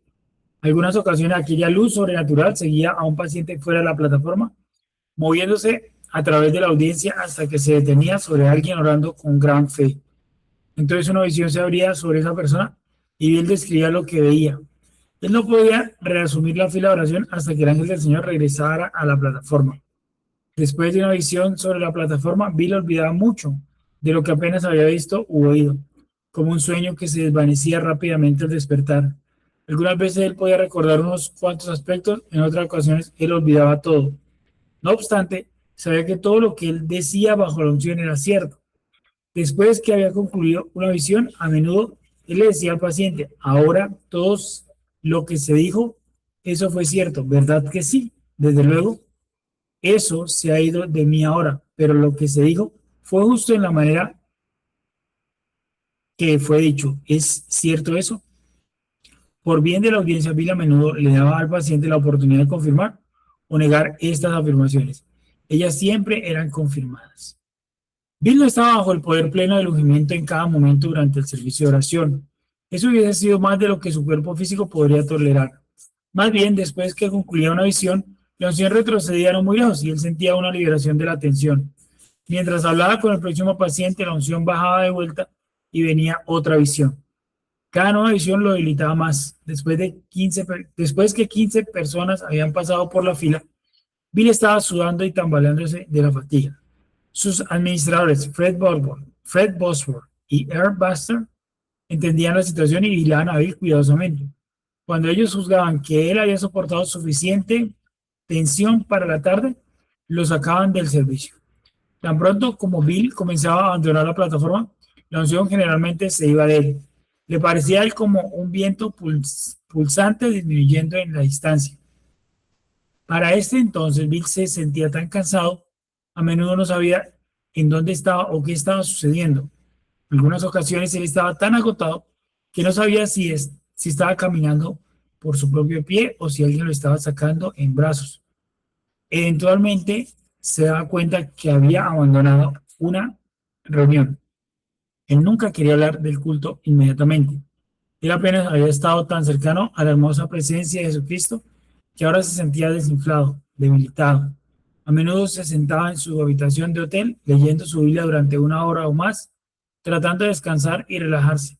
Algunas ocasiones aquella luz sobrenatural seguía a un paciente fuera de la plataforma, moviéndose a través de la audiencia hasta que se detenía sobre alguien orando con gran fe. Entonces una visión se abría sobre esa persona y él describía lo que veía. Él no podía reasumir la fila de oración hasta que el ángel del Señor regresara a la plataforma. Después de una visión sobre la plataforma, Bill olvidaba mucho de lo que apenas había visto u oído, como un sueño que se desvanecía rápidamente al despertar. Algunas veces él podía recordar unos cuantos aspectos, en otras ocasiones él olvidaba todo. No obstante, sabía que todo lo que él decía bajo la unción era cierto. Después que había concluido una visión, a menudo él le decía al paciente, ahora todo lo que se dijo, eso fue cierto, ¿verdad que sí? Desde luego, eso se ha ido de mí ahora, pero lo que se dijo fue justo en la manera que fue dicho. ¿Es cierto eso? Por bien de la audiencia, Bill a menudo le daba al paciente la oportunidad de confirmar o negar estas afirmaciones. Ellas siempre eran confirmadas. Bill no estaba bajo el poder pleno del ungimiento en cada momento durante el servicio de oración. Eso hubiese sido más de lo que su cuerpo físico podría tolerar. Más bien, después que concluía una visión, la unción retrocedía no muy lejos y él sentía una liberación de la tensión. Mientras hablaba con el próximo paciente, la unción bajaba de vuelta y venía otra visión. Cada nueva visión lo debilitaba más. Después que 15 personas habían pasado por la fila, Bill estaba sudando y tambaleándose de la fatiga. Sus administradores, Fred Bosworth y Earl Buster, entendían la situación y vigilaban a Bill cuidadosamente. Cuando ellos juzgaban que él había soportado suficiente tensión para la tarde, lo sacaban del servicio. Tan pronto como Bill comenzaba a abandonar la plataforma, la unción generalmente se iba de él. Le parecía a él como un viento pulsante disminuyendo en la distancia. Para este entonces, Bill se sentía tan cansado, a menudo no sabía en dónde estaba o qué estaba sucediendo. En algunas ocasiones él estaba tan agotado que no sabía si estaba caminando por su propio pie o si alguien lo estaba sacando en brazos. Eventualmente se daba cuenta que había abandonado una reunión. Él nunca quería hablar del culto inmediatamente. Él apenas había estado tan cercano a la hermosa presencia de Jesucristo que ahora se sentía desinflado, debilitado. A menudo se sentaba en su habitación de hotel leyendo su Biblia durante una hora o más, tratando de descansar y relajarse.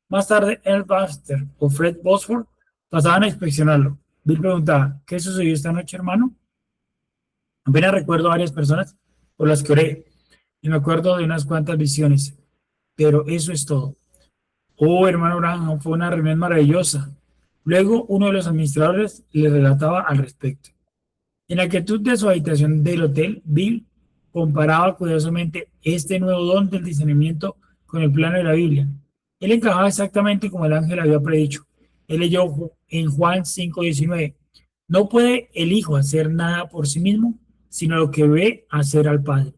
Más tarde, Earl Buster o Fred Bosworth pasaban a inspeccionarlo. Bill preguntaba, ¿qué sucedió esta noche, hermano? Apenas recuerdo varias personas por las que oré y me acuerdo de unas cuantas visiones, pero eso es todo. Oh, hermano Branham, fue una reunión maravillosa. Luego, uno de los administradores le relataba al respecto. En la quietud de su habitación del hotel, Bill comparaba cuidadosamente este nuevo don del discernimiento con el plano de la Biblia. Él encajaba exactamente como el ángel había predicho. Él leyó en Juan 5:19, no puede el Hijo hacer nada por sí mismo, sino lo que ve hacer al Padre.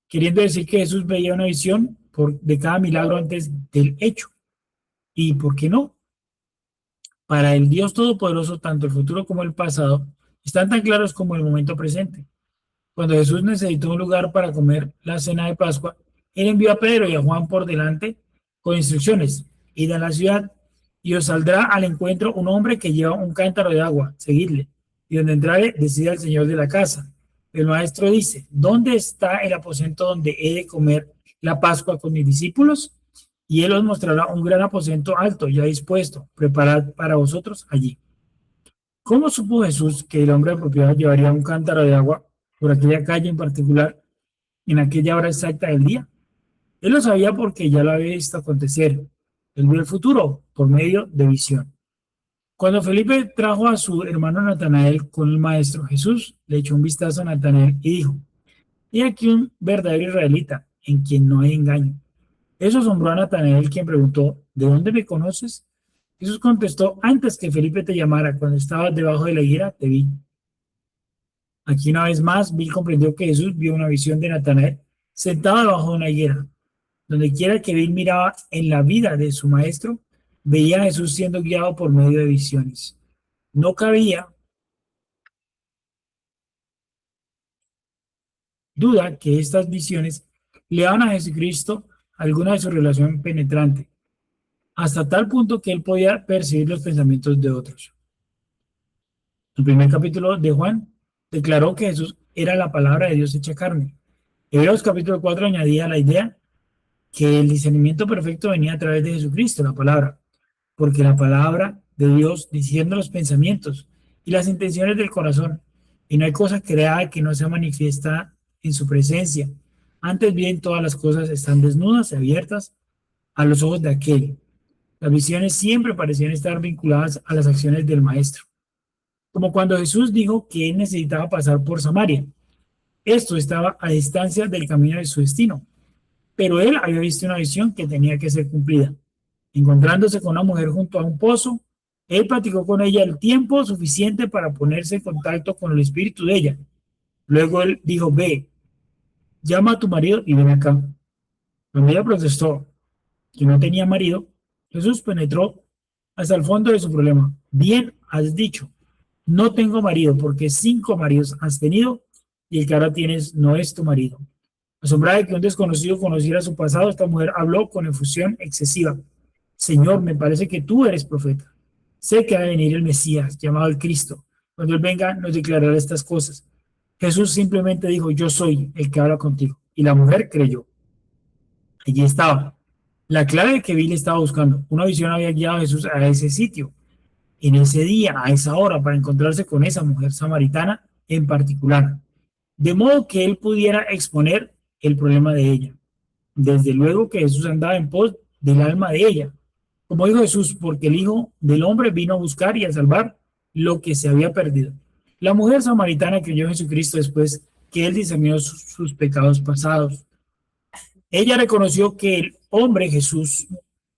Queriendo decir que Jesús veía una visión de cada milagro antes del hecho. ¿Y por qué no? Para el Dios Todopoderoso, tanto el futuro como el pasado están tan claros como el momento presente. Cuando Jesús necesitó un lugar para comer la cena de Pascua, él envió a Pedro y a Juan por delante con instrucciones. Id a la ciudad y os saldrá al encuentro un hombre que lleva un cántaro de agua, seguidle. Y donde entrare, decida el señor de la casa. El maestro dice, ¿dónde está el aposento donde he de comer la Pascua con mis discípulos? Y él os mostrará un gran aposento alto, ya dispuesto, preparad para vosotros allí. ¿Cómo supo Jesús que el hombre apropiado llevaría un cántaro de agua por aquella calle en particular en aquella hora exacta del día? Él lo sabía porque ya lo había visto acontecer. Él vio el futuro por medio de visión. Cuando Felipe trajo a su hermano Natanael con el maestro, Jesús le echó un vistazo a Natanael y dijo: "He aquí un verdadero israelita en quien no hay engaño". Eso asombró a Natanael, quien preguntó: ¿de dónde me conoces? Jesús contestó: antes que Felipe te llamara, cuando estabas debajo de la higuera, te vi. Aquí una vez más, Bill comprendió que Jesús vio una visión de Natanael sentado debajo de una higuera. Donde quiera que Bill miraba en la vida de su maestro, veía a Jesús siendo guiado por medio de visiones. No cabía duda que estas visiones le daban a Jesucristo alguna de su relación penetrante, hasta tal punto que él podía percibir los pensamientos de otros. El primer capítulo de Juan declaró que Jesús era la palabra de Dios hecha carne. Hebreos capítulo 4 añadía la idea que el discernimiento perfecto venía a través de Jesucristo, la palabra, porque la palabra de Dios diciendo los pensamientos y las intenciones del corazón, y no hay cosa creada que no sea manifiesta en su presencia. Antes bien, todas las cosas están desnudas y abiertas a los ojos de aquel. Las visiones siempre parecían estar vinculadas a las acciones del Maestro, como cuando Jesús dijo que él necesitaba pasar por Samaria. Esto estaba a distancia del camino de su destino, pero él había visto una visión que tenía que ser cumplida. Encontrándose con una mujer junto a un pozo, él platicó con ella el tiempo suficiente para ponerse en contacto con el espíritu de ella. Luego él dijo: ve, llama a tu marido y ven acá. Cuando ella protestó que no tenía marido, Jesús penetró hasta el fondo de su problema. Bien has dicho, no tengo marido, porque 5 maridos has tenido y el que ahora tienes no es tu marido. Asombrada de que un desconocido conociera su pasado, esta mujer habló con efusión excesiva: Señor, me parece que tú eres profeta. Sé que ha de venir el Mesías, llamado el Cristo. Cuando Él venga, nos declarará estas cosas. Jesús simplemente dijo: yo soy el que habla contigo. Y la mujer creyó. Allí estaba la clave que Bill estaba buscando. Una visión había guiado a Jesús a ese sitio, en ese día, a esa hora, para encontrarse con esa mujer samaritana en particular, de modo que él pudiera exponer el problema de ella. Desde luego que Jesús andaba en pos del alma de ella. Como dijo Jesús, porque el Hijo del Hombre vino a buscar y a salvar lo que se había perdido. La mujer samaritana creyó en Jesucristo después que él discernió sus pecados pasados. Ella reconoció que el hombre Jesús,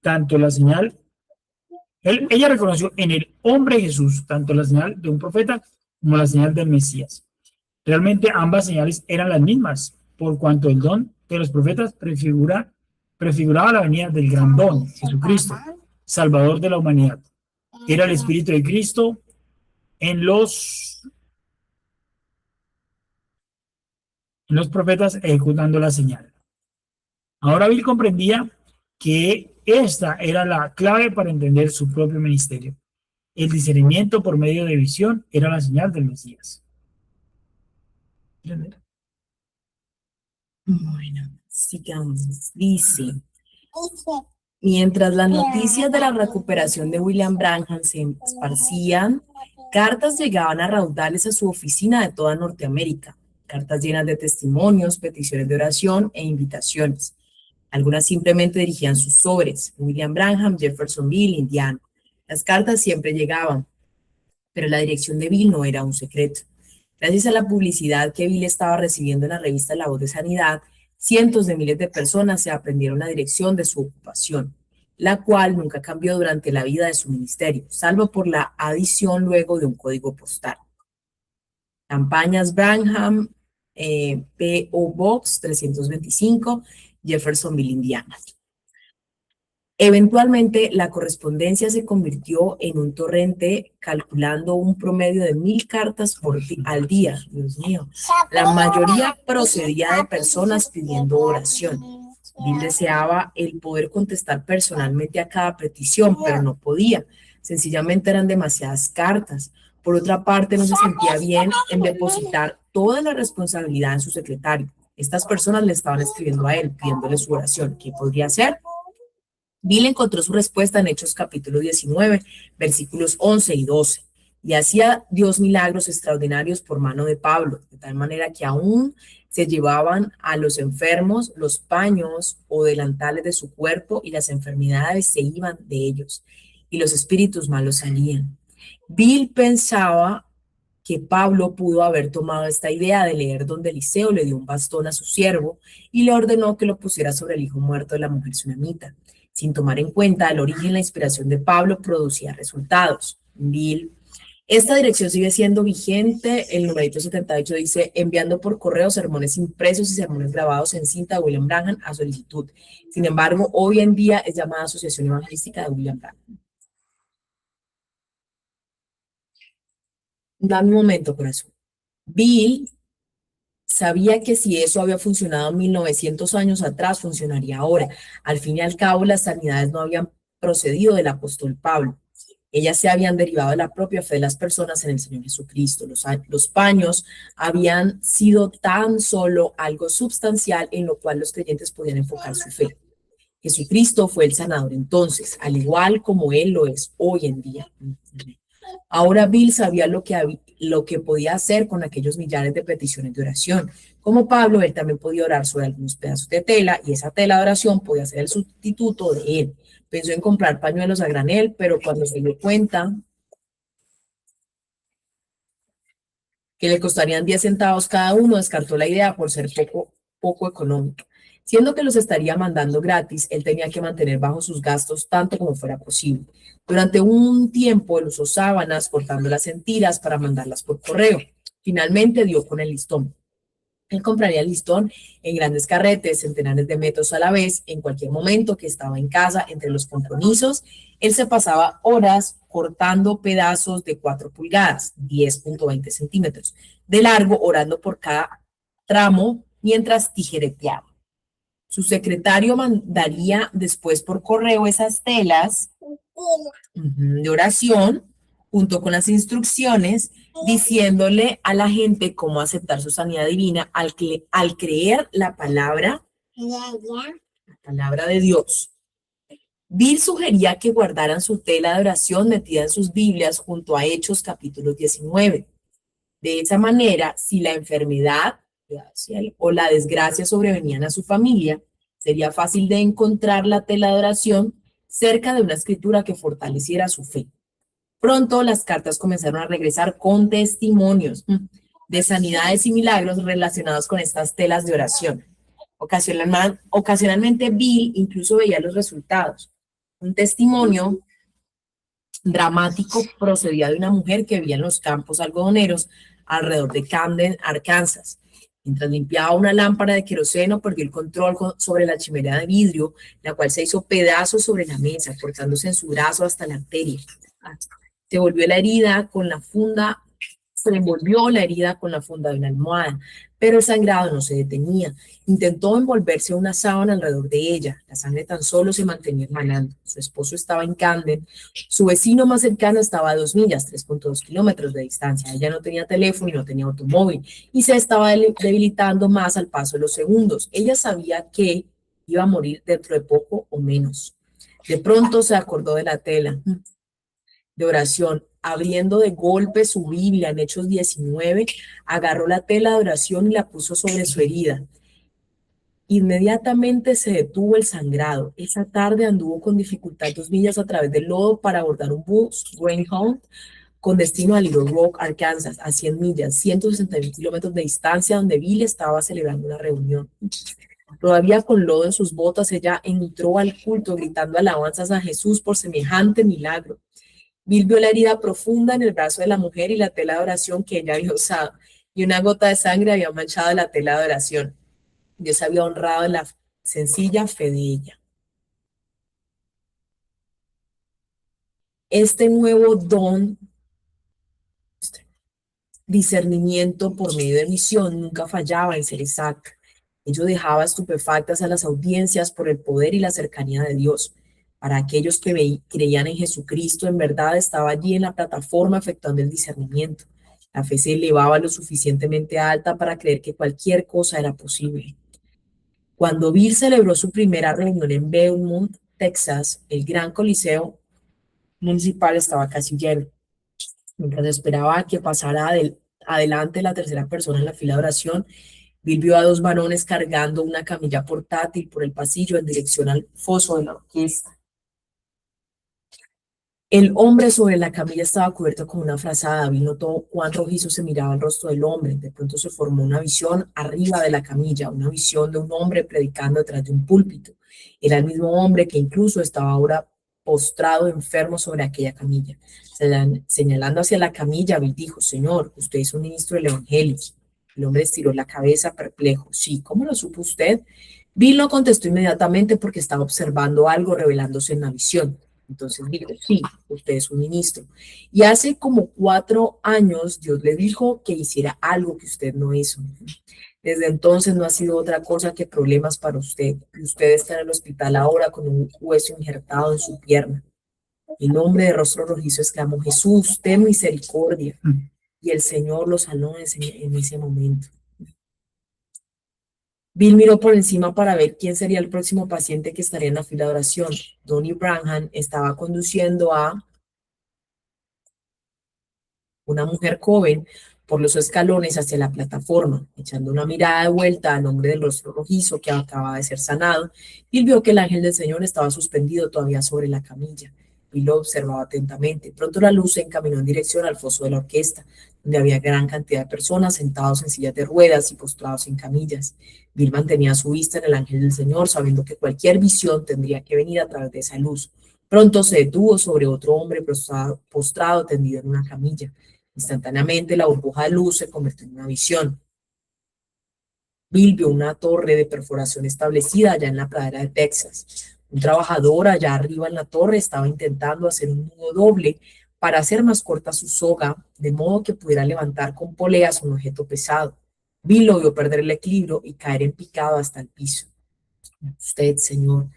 tanto la señal, ella reconoció en el hombre Jesús tanto la señal de un profeta como la señal del Mesías. Realmente ambas señales eran las mismas, por cuanto el don de los profetas prefiguraba la venida del gran don, Jesucristo, Salvador de la humanidad. Era el Espíritu de Cristo en los profetas ejecutando la señal. Ahora Bill comprendía que esta era la clave para entender su propio ministerio. El discernimiento por medio de visión era la señal del Mesías. Bueno, sigamos. Dice: mientras las noticias de la recuperación de William Branham se esparcían, cartas llegaban a raudales a su oficina de toda Norteamérica, cartas llenas de testimonios, peticiones de oración e invitaciones. Algunas simplemente dirigían sus sobres: William Branham, Jeffersonville, Indiana. Las cartas siempre llegaban, pero la dirección de Bill no era un secreto. Gracias a la publicidad que Bill estaba recibiendo en la revista La Voz de Sanidad, cientos de miles de personas se aprendieron la dirección de su ocupación, la cual nunca cambió durante la vida de su ministerio, salvo por la adición luego de un código postal. Campañas Branham, P.O. Box 325, Jeffersonville, Indiana. Eventualmente, la correspondencia se convirtió en un torrente, calculando un promedio de 1,000 cartas al día. Dios mío. La mayoría procedía de personas pidiendo oración. Bill deseaba el poder contestar personalmente a cada petición, pero no podía. Sencillamente eran demasiadas cartas. Por otra parte, no se sentía bien en depositar toda la responsabilidad en su secretario. Estas personas le estaban escribiendo a él, pidiéndole su oración. ¿Qué podría hacer? Bill encontró su respuesta en Hechos capítulo 19, versículos 11 y 12. y hacía Dios milagros extraordinarios por mano de Pablo, de tal manera que aún se llevaban a los enfermos los paños o delantales de su cuerpo y las enfermedades se iban de ellos y los espíritus malos salían. Bill pensaba que Pablo pudo haber tomado esta idea de leer donde Eliseo le dio un bastón a su siervo y le ordenó que lo pusiera sobre el hijo muerto de la mujer sunamita. Sin tomar en cuenta el origen, la inspiración de Pablo producía resultados. Bill, esta dirección sigue siendo vigente. El numerito 78 dice, enviando por correo sermones impresos y sermones grabados en cinta de William Branham a solicitud. Sin embargo, hoy en día es llamada Asociación Evangelística de William Branham. Dame un momento, corazón. Bill sabía que si eso había funcionado 1900 años atrás, funcionaría ahora. Al fin y al cabo, las sanidades no habían procedido del apóstol Pablo. Ellas se habían derivado de la propia fe de las personas en el Señor Jesucristo. Los paños habían sido tan solo algo substancial en lo cual los creyentes podían enfocar su fe. Jesucristo fue el sanador entonces, al igual como Él lo es hoy en día. Ahora Bill sabía lo que podía hacer con aquellos millares de peticiones de oración. Como Pablo, él también podía orar sobre algunos pedazos de tela y esa tela de oración podía ser el sustituto de él. Pensó en comprar pañuelos a granel, pero cuando se dio cuenta que le costarían 10 centavos cada uno, descartó la idea por ser poco económica. Siendo que los estaría mandando gratis, él tenía que mantener bajo sus gastos tanto como fuera posible. Durante un tiempo él usó sábanas cortándolas en tiras para mandarlas por correo. Finalmente dio con el listón. Él compraría el listón en grandes carretes, centenares de metros a la vez, en cualquier momento que estaba en casa, entre los compromisos. Él se pasaba horas cortando pedazos de 4 pulgadas, 10.20 centímetros, de largo, orando por cada tramo mientras tijereteaba. Su secretario mandaría después por correo esas telas de oración junto con las instrucciones diciéndole a la gente cómo aceptar su sanidad divina al creer la palabra de Dios. Bill sugería que guardaran su tela de oración metida en sus Biblias junto a Hechos capítulo 19. De esa manera, si la enfermedad o la desgracia sobrevenían a su familia, sería fácil de encontrar la tela de oración cerca de una escritura que fortaleciera su fe. Pronto las cartas comenzaron a regresar con testimonios de sanidades y milagros relacionados con estas telas de oración. Ocasionalmente Bill incluso veía los resultados. Un testimonio dramático procedía de una mujer que vivía en los campos algodoneros alrededor de Camden, Arkansas. Mientras limpiaba una lámpara de queroseno, perdió el control sobre la chimenea de vidrio, la cual se hizo pedazos sobre la mesa, cortándose en su brazo hasta la arteria. Se envolvió la herida con la funda de una almohada, pero el sangrado no se detenía. Intentó envolverse una sábana alrededor de ella. La sangre tan solo se mantenía hermanando. Su esposo estaba en Camden. Su vecino más cercano estaba a 2 millas, 3.2 kilómetros de distancia. Ella no tenía teléfono y no tenía automóvil y se estaba debilitando más al paso de los segundos. Ella sabía que iba a morir dentro de poco o menos. De pronto se acordó de la tela de oración. Abriendo de golpe su Biblia en Hechos 19, agarró la tela de oración y la puso sobre su herida. Inmediatamente se detuvo el sangrado. Esa tarde anduvo con dificultad 2 millas a través del lodo para abordar un bus Greyhound con destino a Little Rock, Arkansas, a 100 millas, 161 kilómetros de distancia, donde Bill estaba celebrando una reunión. Todavía con lodo en sus botas, ella entró al culto gritando alabanzas a Jesús por semejante milagro. Bill vio la herida profunda en el brazo de la mujer y la tela de oración que ella había usado, y una gota de sangre había manchado la tela de oración. Dios había honrado la sencilla fe de ella. Este nuevo don, discernimiento por medio de misión, nunca fallaba en ser exacto. Ello dejaba estupefactas a las audiencias por el poder y la cercanía de Dios. Para aquellos que creían en Jesucristo, en verdad estaba allí en la plataforma efectuando el discernimiento. La fe se elevaba lo suficientemente alta para creer que cualquier cosa era posible. Cuando Bill celebró su primera reunión en Beaumont, Texas, el gran coliseo municipal estaba casi lleno. Mientras esperaba que pasara adelante la tercera persona en la fila de oración, Bill vio a dos varones cargando una camilla portátil por el pasillo en dirección al foso de la orquesta. El hombre sobre la camilla estaba cubierto con una frazada. Bill notó cuán rojizo se miraba el rostro del hombre. De pronto se formó una visión arriba de la camilla, una visión de un hombre predicando detrás de un púlpito. Era el mismo hombre que incluso estaba ahora postrado enfermo sobre aquella camilla. Señalando hacia la camilla, Bill dijo: Señor, usted es un ministro del Evangelio. El hombre estiró la cabeza perplejo. Sí, ¿cómo lo supo usted? Bill no contestó inmediatamente porque estaba observando algo revelándose en la visión. Entonces dijo: sí, usted es un ministro. Y hace como 4 años Dios le dijo que hiciera algo que usted no hizo. Desde entonces no ha sido otra cosa que problemas para usted. Y usted está en el hospital ahora con un hueso injertado en su pierna. El hombre de rostro rojizo exclamó: Jesús, ten misericordia. Y el Señor lo sanó en ese momento. Bill miró por encima para ver quién sería el próximo paciente que estaría en la fila de oración. Donnie Branham estaba conduciendo a una mujer joven por los escalones hacia la plataforma. Echando una mirada de vuelta al hombre del rostro rojizo que acababa de ser sanado, Bill vio que el ángel del Señor estaba suspendido todavía sobre la camilla. Bill lo observaba atentamente. Pronto la luz se encaminó en dirección al foso de la orquesta, donde había gran cantidad de personas sentados en sillas de ruedas y postrados en camillas. Bill mantenía su vista en el ángel del Señor, sabiendo que cualquier visión tendría que venir a través de esa luz. Pronto se detuvo sobre otro hombre postrado tendido en una camilla. Instantáneamente la burbuja de luz se convirtió en una visión. Bill vio una torre de perforación establecida allá en la pradera de Texas. Un trabajador allá arriba en la torre estaba intentando hacer un nudo doble para hacer más corta su soga, de modo que pudiera levantar con poleas un objeto pesado. Bill lo vio perder el equilibrio y caer en picado hasta el piso. Usted, señor,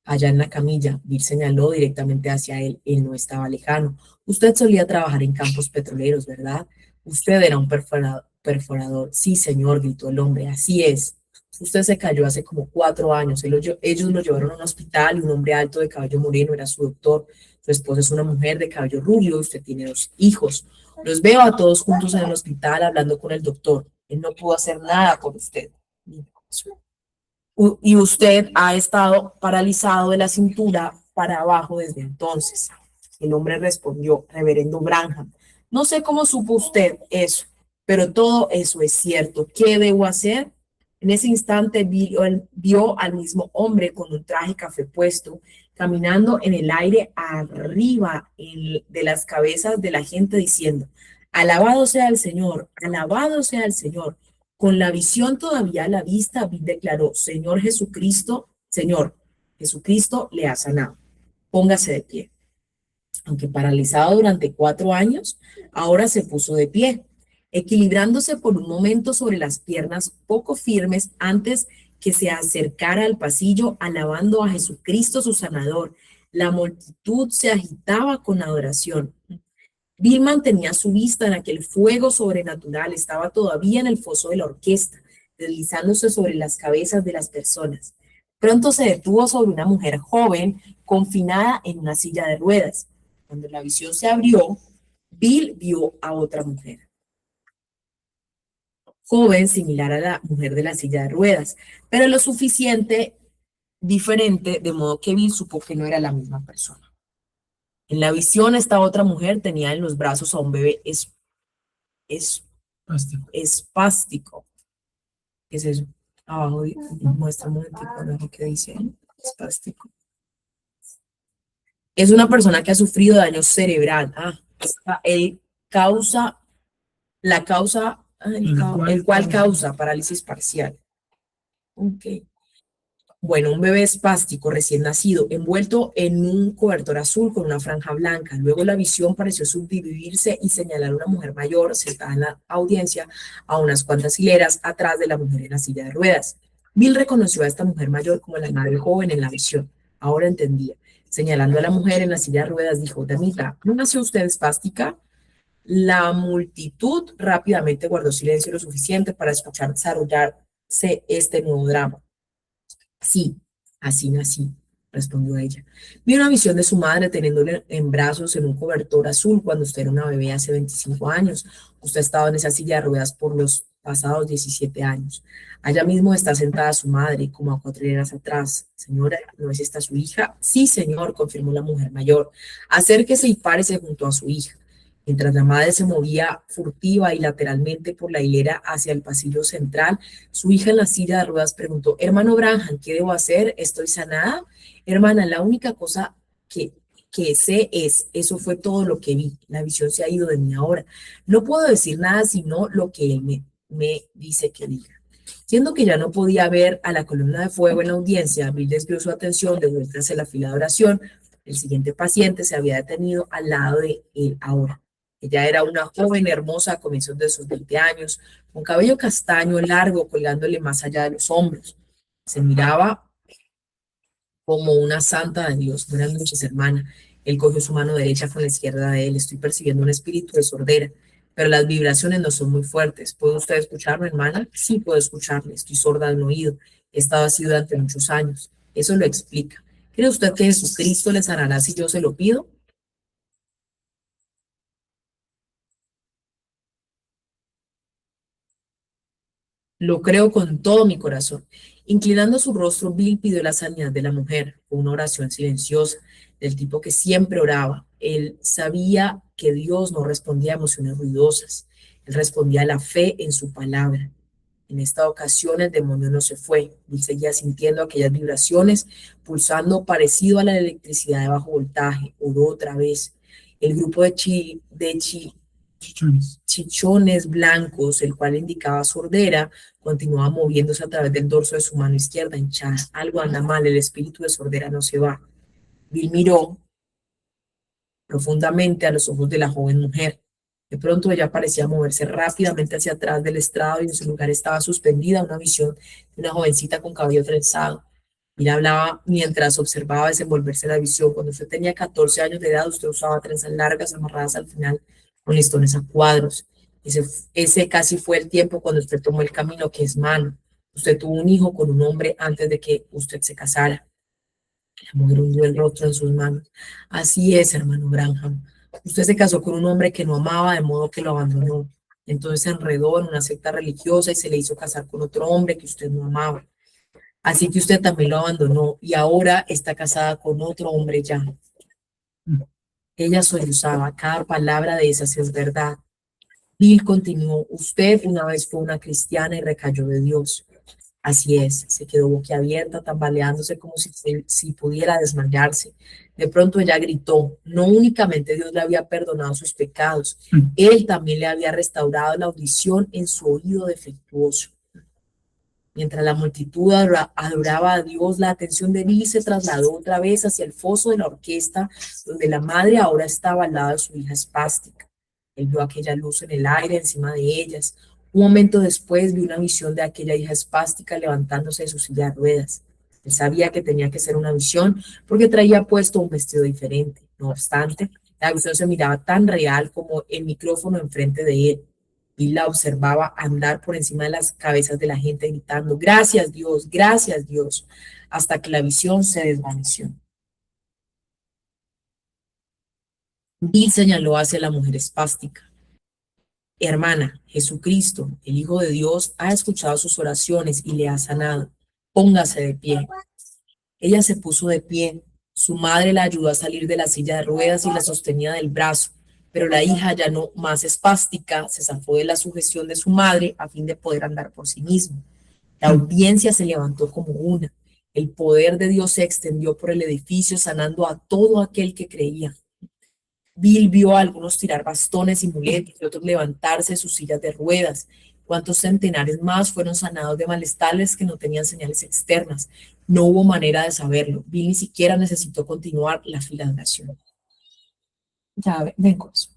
allá en la camilla, Bill señaló directamente hacia él. Él no estaba lejano. Usted solía trabajar en campos petroleros, ¿verdad? Usted era un perforador. Sí, señor, gritó el hombre. Así es. Usted se cayó hace como 4 años. Ellos lo llevaron a un hospital y un hombre alto de cabello moreno era su doctor. Su esposa es una mujer de cabello rubio y usted tiene 2 hijos. Los veo a todos juntos en el hospital hablando con el doctor. Él no pudo hacer nada por usted. Y usted ha estado paralizado de la cintura para abajo desde entonces. El hombre respondió: Reverendo Branham, no sé cómo supo usted eso, pero todo eso es cierto. ¿Qué debo hacer? En ese instante vio al mismo hombre con un traje café puesto, caminando en el aire arriba de las cabezas de la gente diciendo: Alabado sea el Señor, alabado sea el Señor. Con la visión todavía a la vista, Bill declaró: Señor Jesucristo le ha sanado. Póngase de pie. Aunque paralizado durante 4 años, ahora se puso de pie, equilibrándose por un momento sobre las piernas poco firmes antes que se acercara al pasillo, alabando a Jesucristo su sanador. La multitud se agitaba con adoración. Bill mantenía su vista en aquel fuego sobrenatural. Estaba todavía en el foso de la orquesta, deslizándose sobre las cabezas de las personas. Pronto se detuvo sobre una mujer joven, confinada en una silla de ruedas. Cuando la visión se abrió, Bill vio a otra mujer, joven, similar a la mujer de la silla de ruedas, pero lo suficiente diferente, de modo que Bill supo que no era la misma persona. En la visión, esta otra mujer tenía en los brazos a un bebé espástico. ¿Qué es eso? Abajo muestra un momentico abajo que dice espástico. Es una persona que ha sufrido daño cerebral. El cual causa parálisis parcial. Ok. Bueno, un bebé espástico recién nacido, envuelto en un cobertor azul con una franja blanca. Luego la visión pareció subdividirse y señalar a una mujer mayor sentada en la audiencia a unas cuantas hileras atrás de la mujer en la silla de ruedas. Bill reconoció a esta mujer mayor como la madre joven en la visión. Ahora entendía. Señalando a la mujer en la silla de ruedas, dijo: Damita, ¿no nació usted espástica? La multitud rápidamente guardó silencio lo suficiente para escuchar desarrollarse este nuevo drama. Sí, así nací, respondió ella. Vi una visión de su madre teniéndole en brazos en un cobertor azul cuando usted era una bebé hace 25 años. Usted ha estado en esa silla de ruedas por los pasados 17 años. Allá mismo está sentada su madre, como a 4 hileras atrás. Señora, ¿no es esta su hija? Sí, señor, confirmó la mujer mayor. Acérquese y párese junto a su hija. Mientras la madre se movía furtiva y lateralmente por la hilera hacia el pasillo central, su hija en la silla de ruedas preguntó, hermano Branham, ¿qué debo hacer? ¿Estoy sanada? Hermana, la única cosa que sé es, eso fue todo lo que vi. La visión se ha ido de mí ahora. No puedo decir nada sino lo que él me dice que diga. Siendo que ya no podía ver a la columna de fuego en la audiencia, Bill desvió su atención de vuelta hacia la fila de oración. El siguiente paciente se había detenido al lado de él ahora. Ella era una joven hermosa a comienzos de sus 20 años, con cabello castaño largo colgándole más allá de los hombros. Se miraba como una santa de Dios. Buenas noches, hermana. Él cogió su mano derecha con la izquierda de él. Estoy percibiendo un espíritu de sordera, pero las vibraciones no son muy fuertes. ¿Puede usted escucharme, hermana? Sí, puedo escucharme. Estoy sorda de un oído. He estado así durante muchos años. Eso lo explica. ¿Cree usted que Jesucristo le sanará si yo se lo pido? Lo creo con todo mi corazón. Inclinando su rostro, Bill pidió la sanidad de la mujer. Fue una oración silenciosa, del tipo que siempre oraba. Él sabía que Dios no respondía a emociones ruidosas. Él respondía a la fe en su palabra. En esta ocasión el demonio no se fue. Bill seguía sintiendo aquellas vibraciones, pulsando parecido a la electricidad de bajo voltaje. Oró otra vez. El grupo de Chichones. chichones blancos, el cual indicaba sordera, continuaba moviéndose a través del dorso de su mano izquierda hinchada. Algo anda mal, el espíritu de sordera no se va. Bill miró profundamente a los ojos de la joven mujer. De pronto ella parecía moverse rápidamente hacia atrás del estrado y en su lugar estaba suspendida una visión de una jovencita con cabello trenzado. Bill hablaba mientras observaba desenvolverse la visión. Cuando usted tenía 14 años de edad, usted usaba trenzas largas amarradas al final con listones a cuadros. Ese casi fue el tiempo cuando usted tomó el camino que es malo. Usted tuvo un hijo con un hombre antes de que usted se casara. La mujer hundió el rostro en sus manos. Así es, hermano Branham. Usted se casó con un hombre que no amaba, de modo que lo abandonó. Entonces se enredó en una secta religiosa y se le hizo casar con otro hombre que usted no amaba. Así que usted también lo abandonó y ahora está casada con otro hombre ya. Ella sollozaba. Cada palabra de esas es verdad. Bill continuó. Usted una vez fue una cristiana y recayó de Dios. Así es, se quedó boquiabierta, tambaleándose como si pudiera desmayarse. De pronto ella gritó, no únicamente Dios le había perdonado sus pecados, Él también le había restaurado la audición en su oído defectuoso. Mientras la multitud adoraba a Dios, la atención de Bill se trasladó otra vez hacia el foso de la orquesta, donde la madre ahora estaba al lado de su hija espástica. Él vio aquella luz en el aire encima de ellas. Un momento después vio una visión de aquella hija espástica levantándose de su silla de ruedas. Él sabía que tenía que ser una visión porque traía puesto un vestido diferente. No obstante, la visión se miraba tan real como el micrófono enfrente de él. Y la observaba andar por encima de las cabezas de la gente gritando, gracias Dios, hasta que la visión se desvaneció. Bill señaló hacia la mujer espástica. Hermana, Jesucristo, el Hijo de Dios, ha escuchado sus oraciones y le ha sanado. Póngase de pie. Ella se puso de pie. Su madre la ayudó a salir de la silla de ruedas y la sostenía del brazo, pero la hija, ya no más espástica, se zafó de la sujeción de su madre a fin de poder andar por sí misma. La audiencia se levantó como una. El poder de Dios se extendió por el edificio, sanando a todo aquel que creía. Bill vio a algunos tirar bastones y muletas y otros levantarse de sus sillas de ruedas. Cuántos centenares más fueron sanados de malestares que no tenían señales externas. No hubo manera de saberlo. Bill ni siquiera necesitó continuar la fila de oración. Ya ven con eso.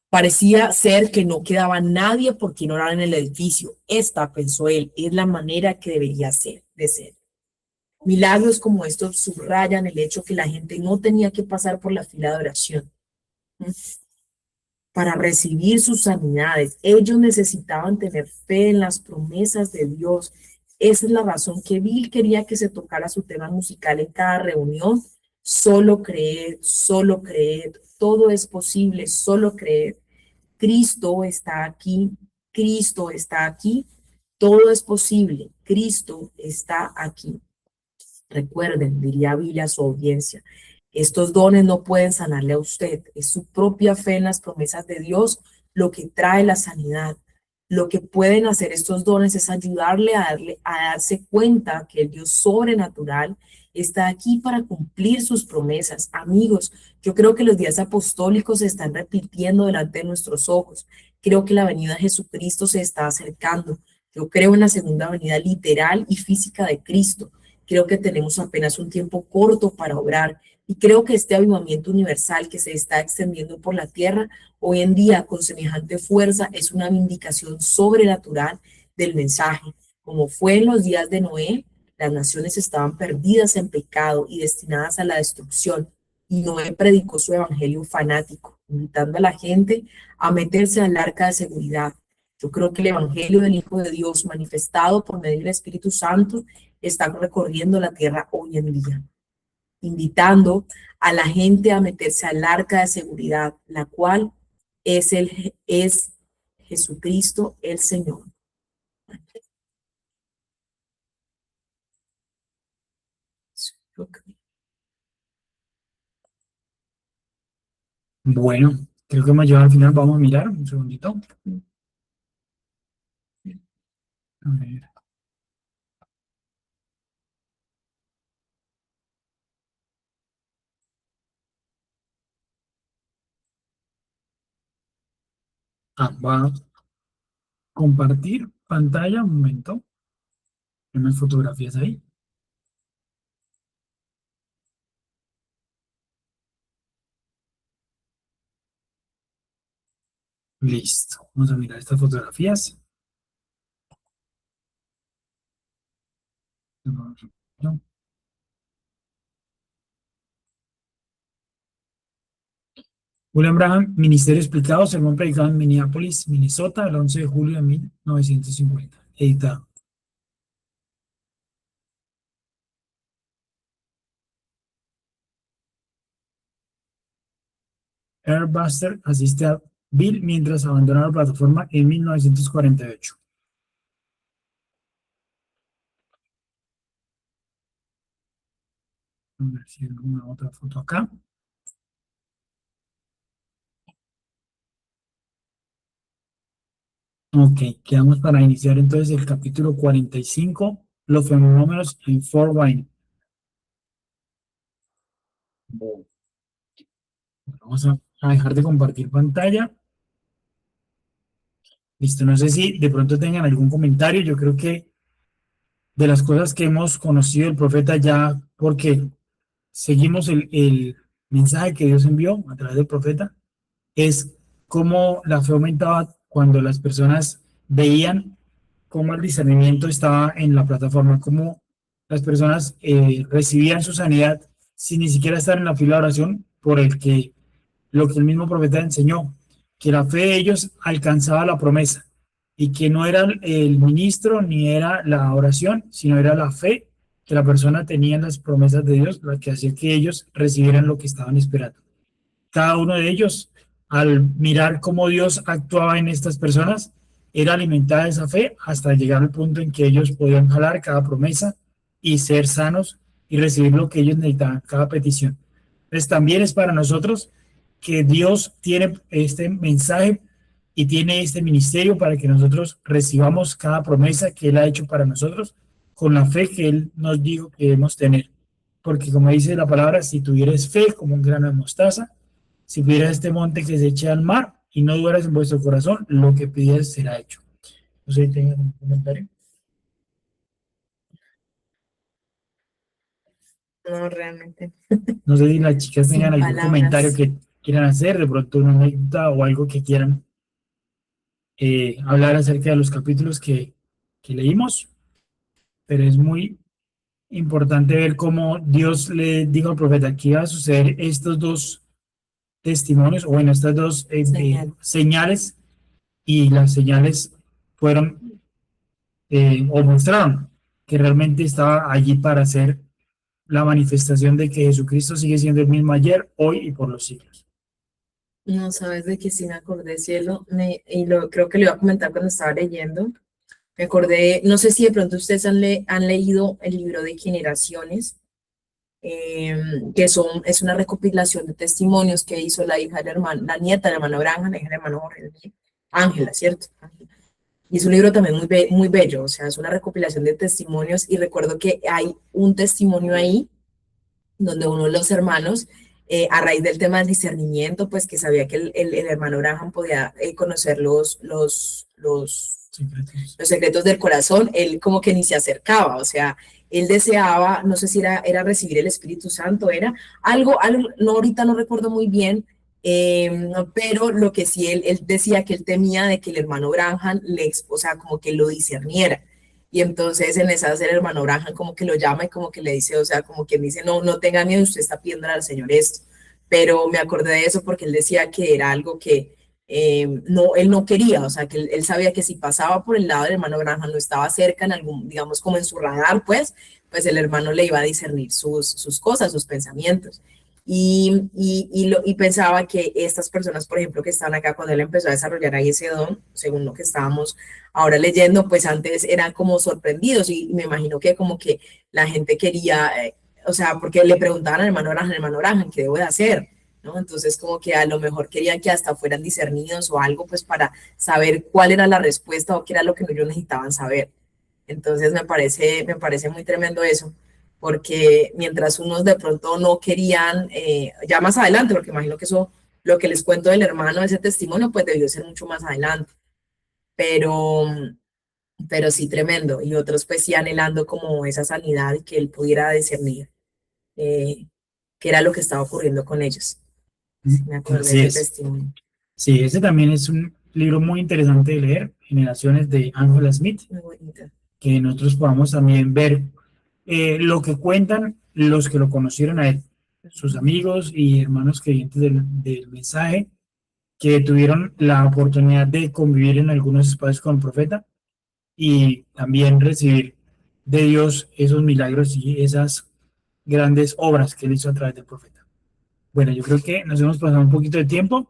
Parecía ser que no quedaba nadie por quien orar en el edificio. Esta, pensó él, es la manera que debería ser, de ser. Milagros como estos subrayan el hecho que la gente no tenía que pasar por la fila de oración para recibir sus sanidades. Ellos necesitaban tener fe en las promesas de Dios. Esa es la razón que Bill quería que se tocara su tema musical en cada reunión. Solo creed, todo es posible, solo creed. Cristo está aquí, Cristo está aquí, todo es posible, Cristo está aquí. Recuerden, diría Bill a su audiencia, estos dones no pueden sanarle a usted, es su propia fe en las promesas de Dios lo que trae la sanidad. Lo que pueden hacer estos dones es ayudarle a darse cuenta que el Dios sobrenatural está aquí para cumplir sus promesas. Amigos, yo creo que los días apostólicos se están repitiendo delante de nuestros ojos. Creo que la venida de Jesucristo se está acercando. Yo creo en la segunda venida literal y física de Cristo. Creo que tenemos apenas un tiempo corto para obrar y creo que este avivamiento universal que se está extendiendo por la tierra hoy en día con semejante fuerza es una vindicación sobrenatural del mensaje. Como fue en los días de Noé, las naciones estaban perdidas en pecado y destinadas a la destrucción. Y Noé predicó su evangelio fanático, invitando a la gente a meterse al arca de seguridad. Yo creo que el evangelio del Hijo de Dios manifestado por medio del Espíritu Santo está recorriendo la tierra hoy en día, invitando a la gente a meterse al arca de seguridad, la cual es Jesucristo el Señor. Bueno, creo que hemos llegado al final. Vamos a mirar un segundito. A ver. Va a compartir pantalla. Un momento. Hay unas fotografías ahí. Listo. Vamos a mirar estas fotografías. William Branham, Ministerio Explicado, sermón predicado en Minneapolis, Minnesota, el 11 de julio de 1950. Editado. Earl Buster asiste a Bill mientras abandona la plataforma en 1948. A ver si hay alguna otra foto acá. Ok, quedamos para iniciar entonces el capítulo 45, los fenómenos en Fort Wayne. Vamos a dejar de compartir pantalla. Listo, no sé si de pronto tengan algún comentario. Yo creo que de las cosas que hemos conocido del profeta ya, porque seguimos el mensaje que Dios envió a través del profeta, es cómo la fe aumentaba cuando las personas veían cómo el discernimiento estaba en la plataforma, cómo las personas recibían su sanidad sin ni siquiera estar en la fila de oración, por el que lo que el mismo profeta enseñó, que la fe de ellos alcanzaba la promesa y que no era el ministro ni era la oración, sino era la fe que la persona tenía en las promesas de Dios, la que hacía que ellos recibieran lo que estaban esperando. Cada uno de ellos, al mirar cómo Dios actuaba en estas personas, era alimentada esa fe hasta llegar al punto en que ellos podían jalar cada promesa y ser sanos y recibir lo que ellos necesitaban, cada petición. Entonces también es para nosotros que Dios tiene este mensaje y tiene este ministerio para que nosotros recibamos cada promesa que Él ha hecho para nosotros con la fe que Él nos dijo que debemos tener. Porque como dice la palabra, si tuvieres fe como un grano de mostaza, si pidieras este monte que se eche al mar y no dudaras en vuestro corazón, lo que pidieras será hecho. No sé si tengan un comentario. No, realmente. No sé si las chicas tengan Sin algún comentario palabras. que quieran hacer, de pronto una anécdota o algo que quieran hablar acerca de los capítulos que leímos, pero es muy importante ver cómo Dios le dijo al profeta que iba a suceder estos dos testimonios, o bueno, estas dos señales, y las señales fueron o mostraron que realmente estaba allí para hacer la manifestación de que Jesucristo sigue siendo el mismo ayer, hoy y por los siglos. No sabes de qué sí me acordé, cielo, creo que lo iba a comentar cuando estaba leyendo. Me acordé, no sé si de pronto ustedes han leído el libro de Generaciones, es una recopilación de testimonios que hizo la hija del hermano, la nieta del hermano Abraham, la hija del hermano Jorge, Ángela, ¿cierto? Y es un libro también muy bello, o sea, es una recopilación de testimonios y recuerdo que hay un testimonio ahí donde uno de los hermanos, a raíz del tema del discernimiento, pues que sabía que el hermano Abraham podía conocer los secretos del corazón, él como que ni se acercaba, o sea, él deseaba, no sé si era recibir el Espíritu Santo, era algo no, ahorita no recuerdo muy bien, pero lo que sí, él decía que él temía de que el hermano Branham o sea, como que lo discerniera. Y entonces en esas el hermano Branham como que lo llama y como que le dice, o sea, como que me dice, no tenga miedo, usted está pidiendo al Señor esto. Pero me acordé de eso porque él decía que era algo que no, él no quería, o sea, que él sabía que si pasaba por el lado del hermano Branham, no estaba cerca en algún, digamos, como en su radar, pues el hermano le iba a discernir sus cosas, sus pensamientos. Y pensaba que estas personas, por ejemplo, que están acá, cuando él empezó a desarrollar ahí ese don, según lo que estábamos ahora leyendo, pues antes eran como sorprendidos y me imagino que como que la gente quería, o sea, porque le preguntaban al hermano Branham, ¿qué debo de hacer? ¿No? Entonces como que a lo mejor querían que hasta fueran discernidos o algo, pues para saber cuál era la respuesta o qué era lo que ellos necesitaban saber. Entonces me parece muy tremendo eso, porque mientras unos de pronto no querían, ya más adelante, porque imagino que eso, lo que les cuento del hermano, ese testimonio, pues debió ser mucho más adelante, pero, pero sí tremendo, y otros pues sí anhelando como esa sanidad y que él pudiera discernir qué era lo que estaba ocurriendo con ellos. Sí, me acuerdo de Así ese es. testimonio. Sí, ese también es un libro muy interesante de leer, Generaciones de Angela Smith, Muy bonito. que nosotros podamos también ver lo que cuentan los que lo conocieron a él, sus amigos y hermanos creyentes del mensaje, que tuvieron la oportunidad de convivir en algunos espacios con el profeta y también recibir de Dios esos milagros y esas grandes obras que él hizo a través del profeta. Bueno, yo creo que nos hemos pasado un poquito de tiempo.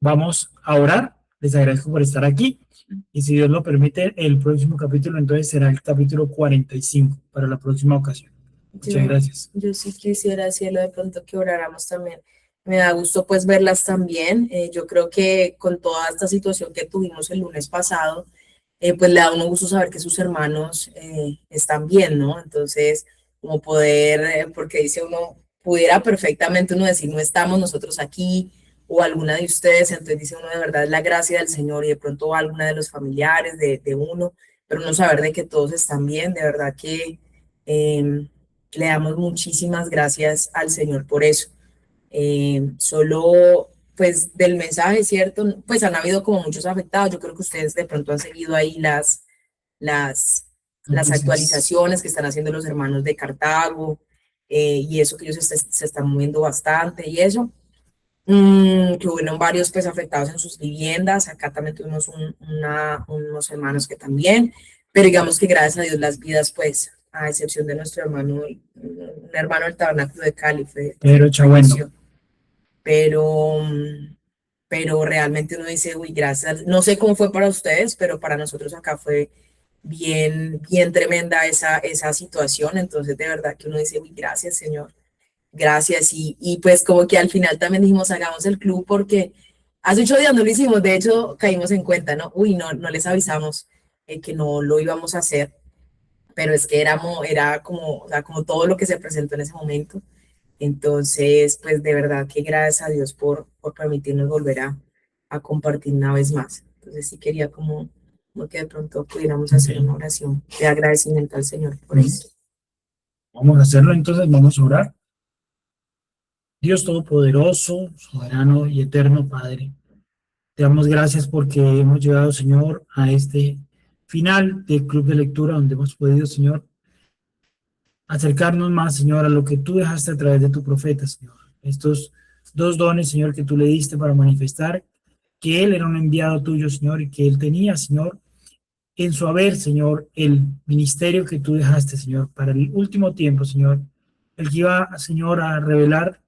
Vamos a orar. Les agradezco por estar aquí. Y si Dios lo permite, el próximo capítulo entonces será el capítulo 45 para la próxima ocasión. Muchas gracias. Yo sí quisiera, cielo, de pronto que oráramos también. Me da gusto pues verlas también. Yo creo que con toda esta situación que tuvimos el lunes pasado, pues le da a uno gusto saber que sus hermanos están bien, ¿no? Entonces, como poder, porque dice uno, pudiera perfectamente uno decir, no estamos nosotros aquí o alguna de ustedes, entonces dice uno, de verdad es la gracia del Señor y de pronto alguna de los familiares de uno, pero no saber de que todos están bien, de verdad que le damos muchísimas gracias al Señor por eso. Solo pues del mensaje, ¿cierto? Pues han habido como muchos afectados. Yo creo que ustedes de pronto han seguido ahí las actualizaciones que están haciendo los hermanos de Cartago y eso que ellos se están moviendo bastante y eso. Que hubieron varios pues afectados en sus viviendas. Acá también tuvimos unos hermanos que también, pero digamos que gracias a Dios las vidas pues, a excepción de nuestro hermano, un hermano del Tabernáculo de Cali, Pero Chabuendo. pero, pero realmente uno dice, uy, gracias, no sé cómo fue para ustedes, pero para nosotros acá fue bien tremenda esa situación, entonces de verdad que uno dice, uy, gracias Señor, gracias, y pues como que al final también dijimos, hagamos el club porque hace 8 días no lo hicimos, de hecho caímos en cuenta, ¿no? Uy, no les avisamos que no lo íbamos a hacer, pero es que era como, o sea, como todo lo que se presentó en ese momento. Entonces, pues de verdad que gracias a Dios por permitirnos volver a compartir una vez más. Entonces sí quería como que de pronto pudiéramos hacer una oración de agradecimiento al Señor por eso. Vamos a hacerlo entonces, vamos a orar. Dios Todopoderoso, soberano y eterno Padre, te damos gracias porque hemos llegado, Señor, a este final del club de lectura donde hemos podido, Señor, acercarnos más, Señor, a lo que tú dejaste a través de tu profeta, Señor. Estos dos dones, Señor, que tú le diste para manifestar que él era un enviado tuyo, Señor, y que él tenía, Señor, en su haber, Señor, el ministerio que tú dejaste, Señor, para el último tiempo, Señor, el que iba, Señor, a revelar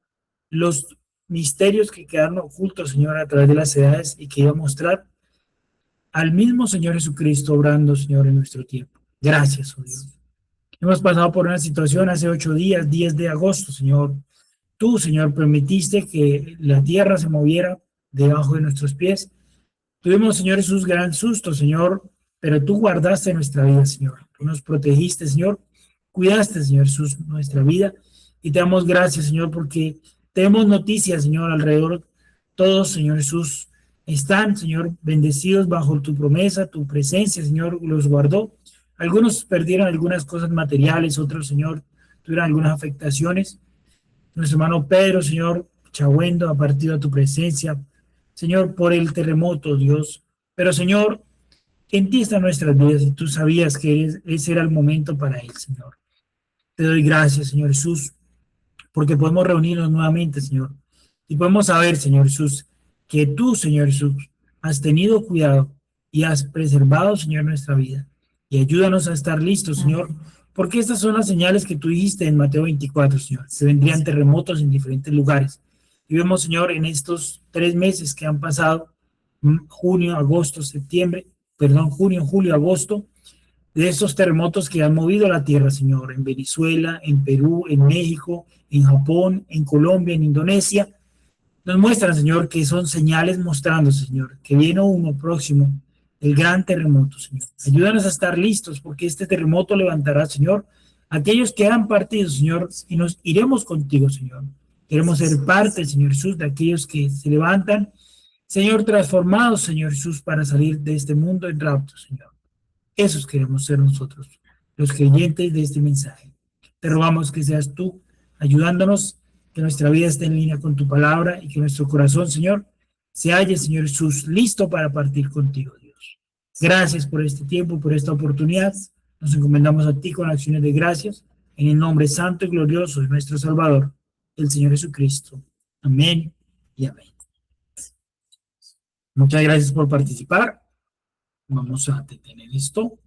los misterios que quedaron ocultos, Señor, a través de las edades y que iba a mostrar al mismo Señor Jesucristo obrando, Señor, en nuestro tiempo. Gracias, oh Dios. Hemos pasado por una situación hace 8 días, 10 de agosto, Señor. Tú, Señor, permitiste que la tierra se moviera debajo de nuestros pies. Tuvimos, Señor Jesús, gran susto, Señor, pero tú guardaste nuestra vida, Señor. Tú nos protegiste, Señor. Cuidaste, Señor Jesús, nuestra vida. Y te damos gracias, Señor, porque tenemos noticias, Señor, alrededor. Todos, Señor Jesús, están, Señor, bendecidos bajo tu promesa, tu presencia, Señor, los guardó. Algunos perdieron algunas cosas materiales, otros, Señor, tuvieron algunas afectaciones. Nuestro hermano Pedro, Señor, Chahuendo, ha partido a tu presencia, Señor, por el terremoto, Dios. Pero, Señor, en ti están nuestras vidas y tú sabías que ese era el momento para él, Señor. Te doy gracias, Señor Jesús, porque podemos reunirnos nuevamente, Señor. Y podemos saber, Señor Jesús, que tú, Señor Jesús, has tenido cuidado y has preservado, Señor, nuestra vida. Y ayúdanos a estar listos, Señor, porque estas son las señales que tú dijiste en Mateo 24, Señor. Se vendrían terremotos en diferentes lugares. Y vemos, Señor, en estos 3 meses que han pasado, junio, julio, agosto, de estos terremotos que han movido la tierra, Señor, en Venezuela, en Perú, en México, en Japón, en Colombia, en Indonesia, nos muestran, Señor, que son señales mostrando, Señor, que viene uno próximo, el gran terremoto, Señor. Ayúdanos a estar listos, porque este terremoto levantará, Señor, aquellos que han partido, Señor, y nos iremos contigo, Señor. Queremos ser parte, Señor Jesús, de aquellos que se levantan, Señor, transformados, Señor Jesús, para salir de este mundo en rapto, Señor. Esos queremos ser nosotros, los creyentes de este mensaje. Te rogamos que seas tú ayudándonos, que nuestra vida esté en línea con tu palabra y que nuestro corazón, Señor, se halle, Señor Jesús, listo para partir contigo, Dios. Gracias por este tiempo, por esta oportunidad. Nos encomendamos a ti con acciones de gracias, en el nombre santo y glorioso de nuestro Salvador, el Señor Jesucristo. Amén y amén. Muchas gracias por participar. Vamos a detener esto.